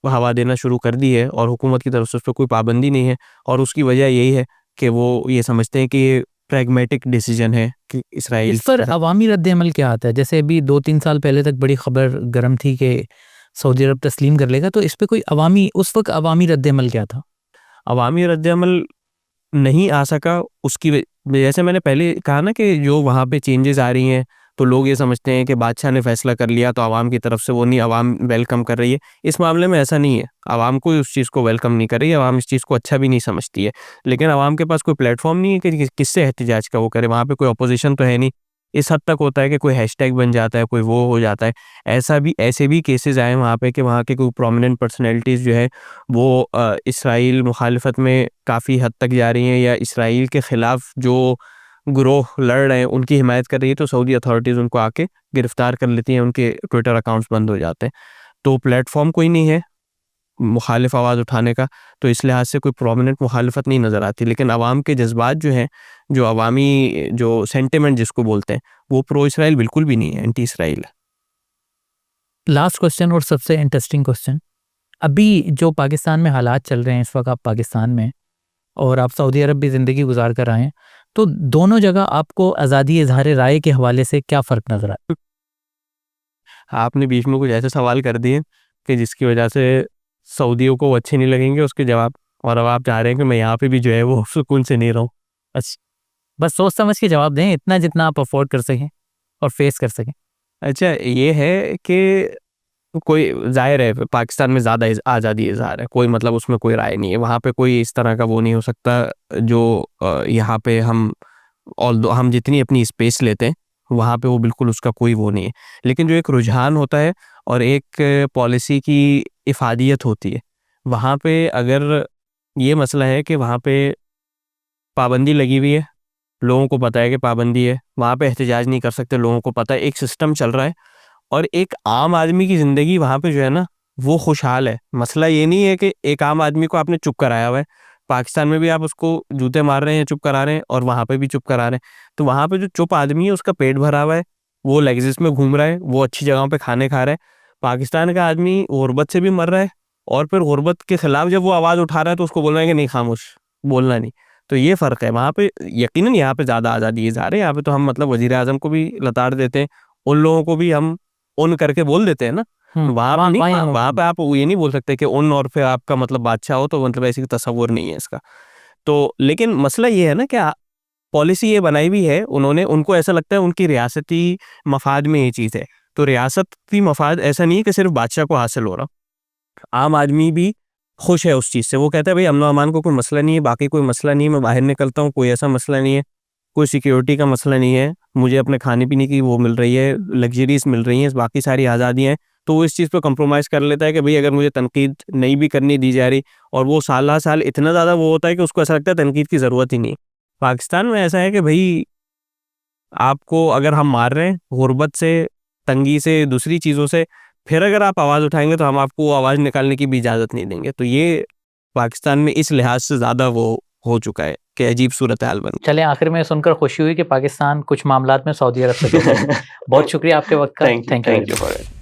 हवा देना शुरू कर दी है, और हुकूमत की तरफ से उस पर कोई पाबंदी नहीं है। और उसकी वजह यही है कि वो ये समझते हैं कि ये प्रैग्मेटिक डिसीजन है कि इसराइल इस पर अवामी रद्द-ए-अमल क्या आता है? जैसे अभी 2-3 साल पहले तक बड़ी खबर गर्म थी कि सऊदी अरब तस्लीम कर लेगा, तो इस पे कोई उस वक़्त अवामी रद्द-ए-अमल क्या था? अवामी रद्द-ए-अमल नहीं आ सका, उसकी जैसे मैंने पहले कहा ना कि जो वहाँ पे चेंजेस आ रही हैं, तो लोग ये समझते हैं कि बादशाह ने फैसला कर लिया तो आवाम की तरफ से वो नहीं, आवाम वेलकम कर रही है। इस मामले में ऐसा नहीं है, आवाम कोई उस चीज़ को वेलकम नहीं कर रही है, आवाम इस चीज़ को अच्छा भी नहीं समझती है। लेकिन आवाम के पास कोई प्लेटफॉर्म नहीं है कि किससे एहतिजाज का वो करे, वहाँ पे कोई अपोजिशन तो है नहीं। इस हद तक होता है कि कोई हैशटैग बन जाता है, कोई वो हो जाता है। ऐसे भी केसेस आए वहाँ पे कि वहाँ के कोई प्रोमिनेंट पर्सनैलिटीज़ जो है वो इसराइल मुखालफत में काफ़ी हद तक जा रही हैं, या इसराइल के ख़िलाफ़ जो ग्रोह लड़ रहे हैं उनकी हिमायत कर रही है, तो सऊदी अथॉरिटीज़ उनको आके गिरफ़्तार कर लेती हैं, उनके ट्विटर अकाउंट्स बंद हो जाते हैं। तो प्लेटफ़ॉर्म कोई नहीं है मुखालिफ आवाज़ उठाने का, तो इस लिहाज से कोई प्रोमिनेंट मुखालफत नहीं नज़र आती। लेकिन अवाम के जज्बात जो हैं, जो अवामी जो सेंटिमेंट जिसको बोलते हैं, वो प्रो इसराइल बिल्कुल भी नहीं है, एंटी इसराइल है। लास्ट क्वेश्चन और सबसे इंटरेस्टिंग क्वेश्चन, अभी जो पाकिस्तान में हालात चल रहे हैं, इस वक़्त आप पाकिस्तान में और आप सऊदी अरब भी ज़िंदगी गुज़ार कर आए हैं, तो दोनों जगह आपको आज़ादी इज़हार राय के हवाले से क्या फ़र्क नज़र आया? आपने बीच में कुछ ऐसे सवाल कर दिए कि जिसकी वजह से सऊदियों को वो अच्छे नहीं लगेंगे उसके जवाब, और अब आप चाह रहे हैं कि मैं यहाँ पे भी जो है वो सुकून से नहीं रहूँ। बस सोच समझ के जवाब दें, इतना जितना आप अफ़ोर्ड कर सकें और फ़ेस कर सकें। अच्छा, ये है कि कोई ज़ाहिर है पाकिस्तान में ज़्यादा आज़ादी इज़हार है, कोई मतलब उसमें कोई राय नहीं है। वहाँ पे कोई इस तरह का वो नहीं हो सकता जो यहाँ पे ऑल्दो हम जितनी अपनी स्पेस लेते हैं, वहाँ पे वो बिल्कुल उसका कोई वो नहीं है। लेकिन जो एक रुझान होता है और एक पॉलिसी की इफ़ादियत होती है, वहाँ पे अगर ये मसला है कि वहाँ पे पाबंदी लगी हुई है, लोगों को पता है कि पाबंदी है, वहाँ पे एहतिजाज नहीं कर सकते, लोगों को पता है एक सिस्टम चल रहा है, और एक आम आदमी की ज़िंदगी वहाँ पे जो है ना, वो खुशहाल है। मसला ये नहीं है कि एक आम आदमी को आपने चुप कराया हुआ है, पाकिस्तान में भी आप उसको जूते मार रहे हैं, चुप करा रहे हैं, और वहाँ पे भी चुप करा रहे हैं। तो वहाँ पे जो चुप आदमी है उसका पेट भरा हुआ है, वो लेग्ज़िस में घूम रहा है, वो अच्छी जगहों पे खाने खा रहा है। पाकिस्तान का आदमी गुर्बत से भी मर रहा है, और फिर गुर्बत के खिलाफ जब वो आवाज़ उठा रहा है तो उसको बोल रहा है कि नहीं, खामोश, बोलना नहीं। तो ये फ़र्क है वहाँ पे। यकीनन यहाँ पे ज़्यादा आज़ादी इज़हार है, यहाँ पे तो हम मतलब वज़ीर-ए-आज़म को भी लताड़ देते हैं, उन लोगों को भी हम उन करके बोल देते हैं ना। वहाँ पे नहीं, वहाँ पे आप ये नहीं बोल सकते कि उन और फिर आपका मतलब बादशाह हो, तो मतलब ऐसी तसव्वुर नहीं है इसका। तो लेकिन मसला ये है ना कि पॉलिसी ये बनाई हुई है उन्होंने, उनको ऐसा लगता है उनकी रियासती मफाद में ये चीज़ है। तो रियासती मफाद ऐसा नहीं है कि सिर्फ़ बादशाह को हासिल हो रहा, आम आदमी भी खुश है उस चीज़ से। वो कहता है भई अमन-ओ-अमान को कोई मसला नहीं है, बाकी कोई मसला नहीं है, मैं बाहर निकलता हूँ, कोई ऐसा मसला नहीं है। कोई सिक्योरिटी का मसला नहीं है, मुझे अपने खाने पीने की वो मिल रही है, लग्जरीज मिल रही हैं, बाकी सारी आज़ादियाँ हैं, तो वो इस चीज़ पे कॉम्प्रोमाइज़ कर लेता है कि भाई अगर मुझे तनकीद नहीं भी करनी दी जा रही, और वो साल इतना ज़्यादा वो होता है कि उसको ऐसा लगता है तनकीद की ज़रूरत ही नहीं। पाकिस्तान में ऐसा है कि भाई आपको अगर हम मार रहे हैं गुर्बत से, तंगी से, दूसरी चीज़ों से, फिर अगर आप आवाज़ उठाएँगे तो हम आपको आवाज़ निकालने की भी इजाज़त नहीं देंगे। तो ये पाकिस्तान में इस लिहाज से ज़्यादा वो हो चुका है कि अजीब सूरत हाल बन चलें, आखिर में सुनकर खुशी हुई कि पाकिस्तान कुछ मामलात में सऊदी अरब से बेहतर है। बहुत शुक्रिया आपके वक्त का। Thank you thank you for it.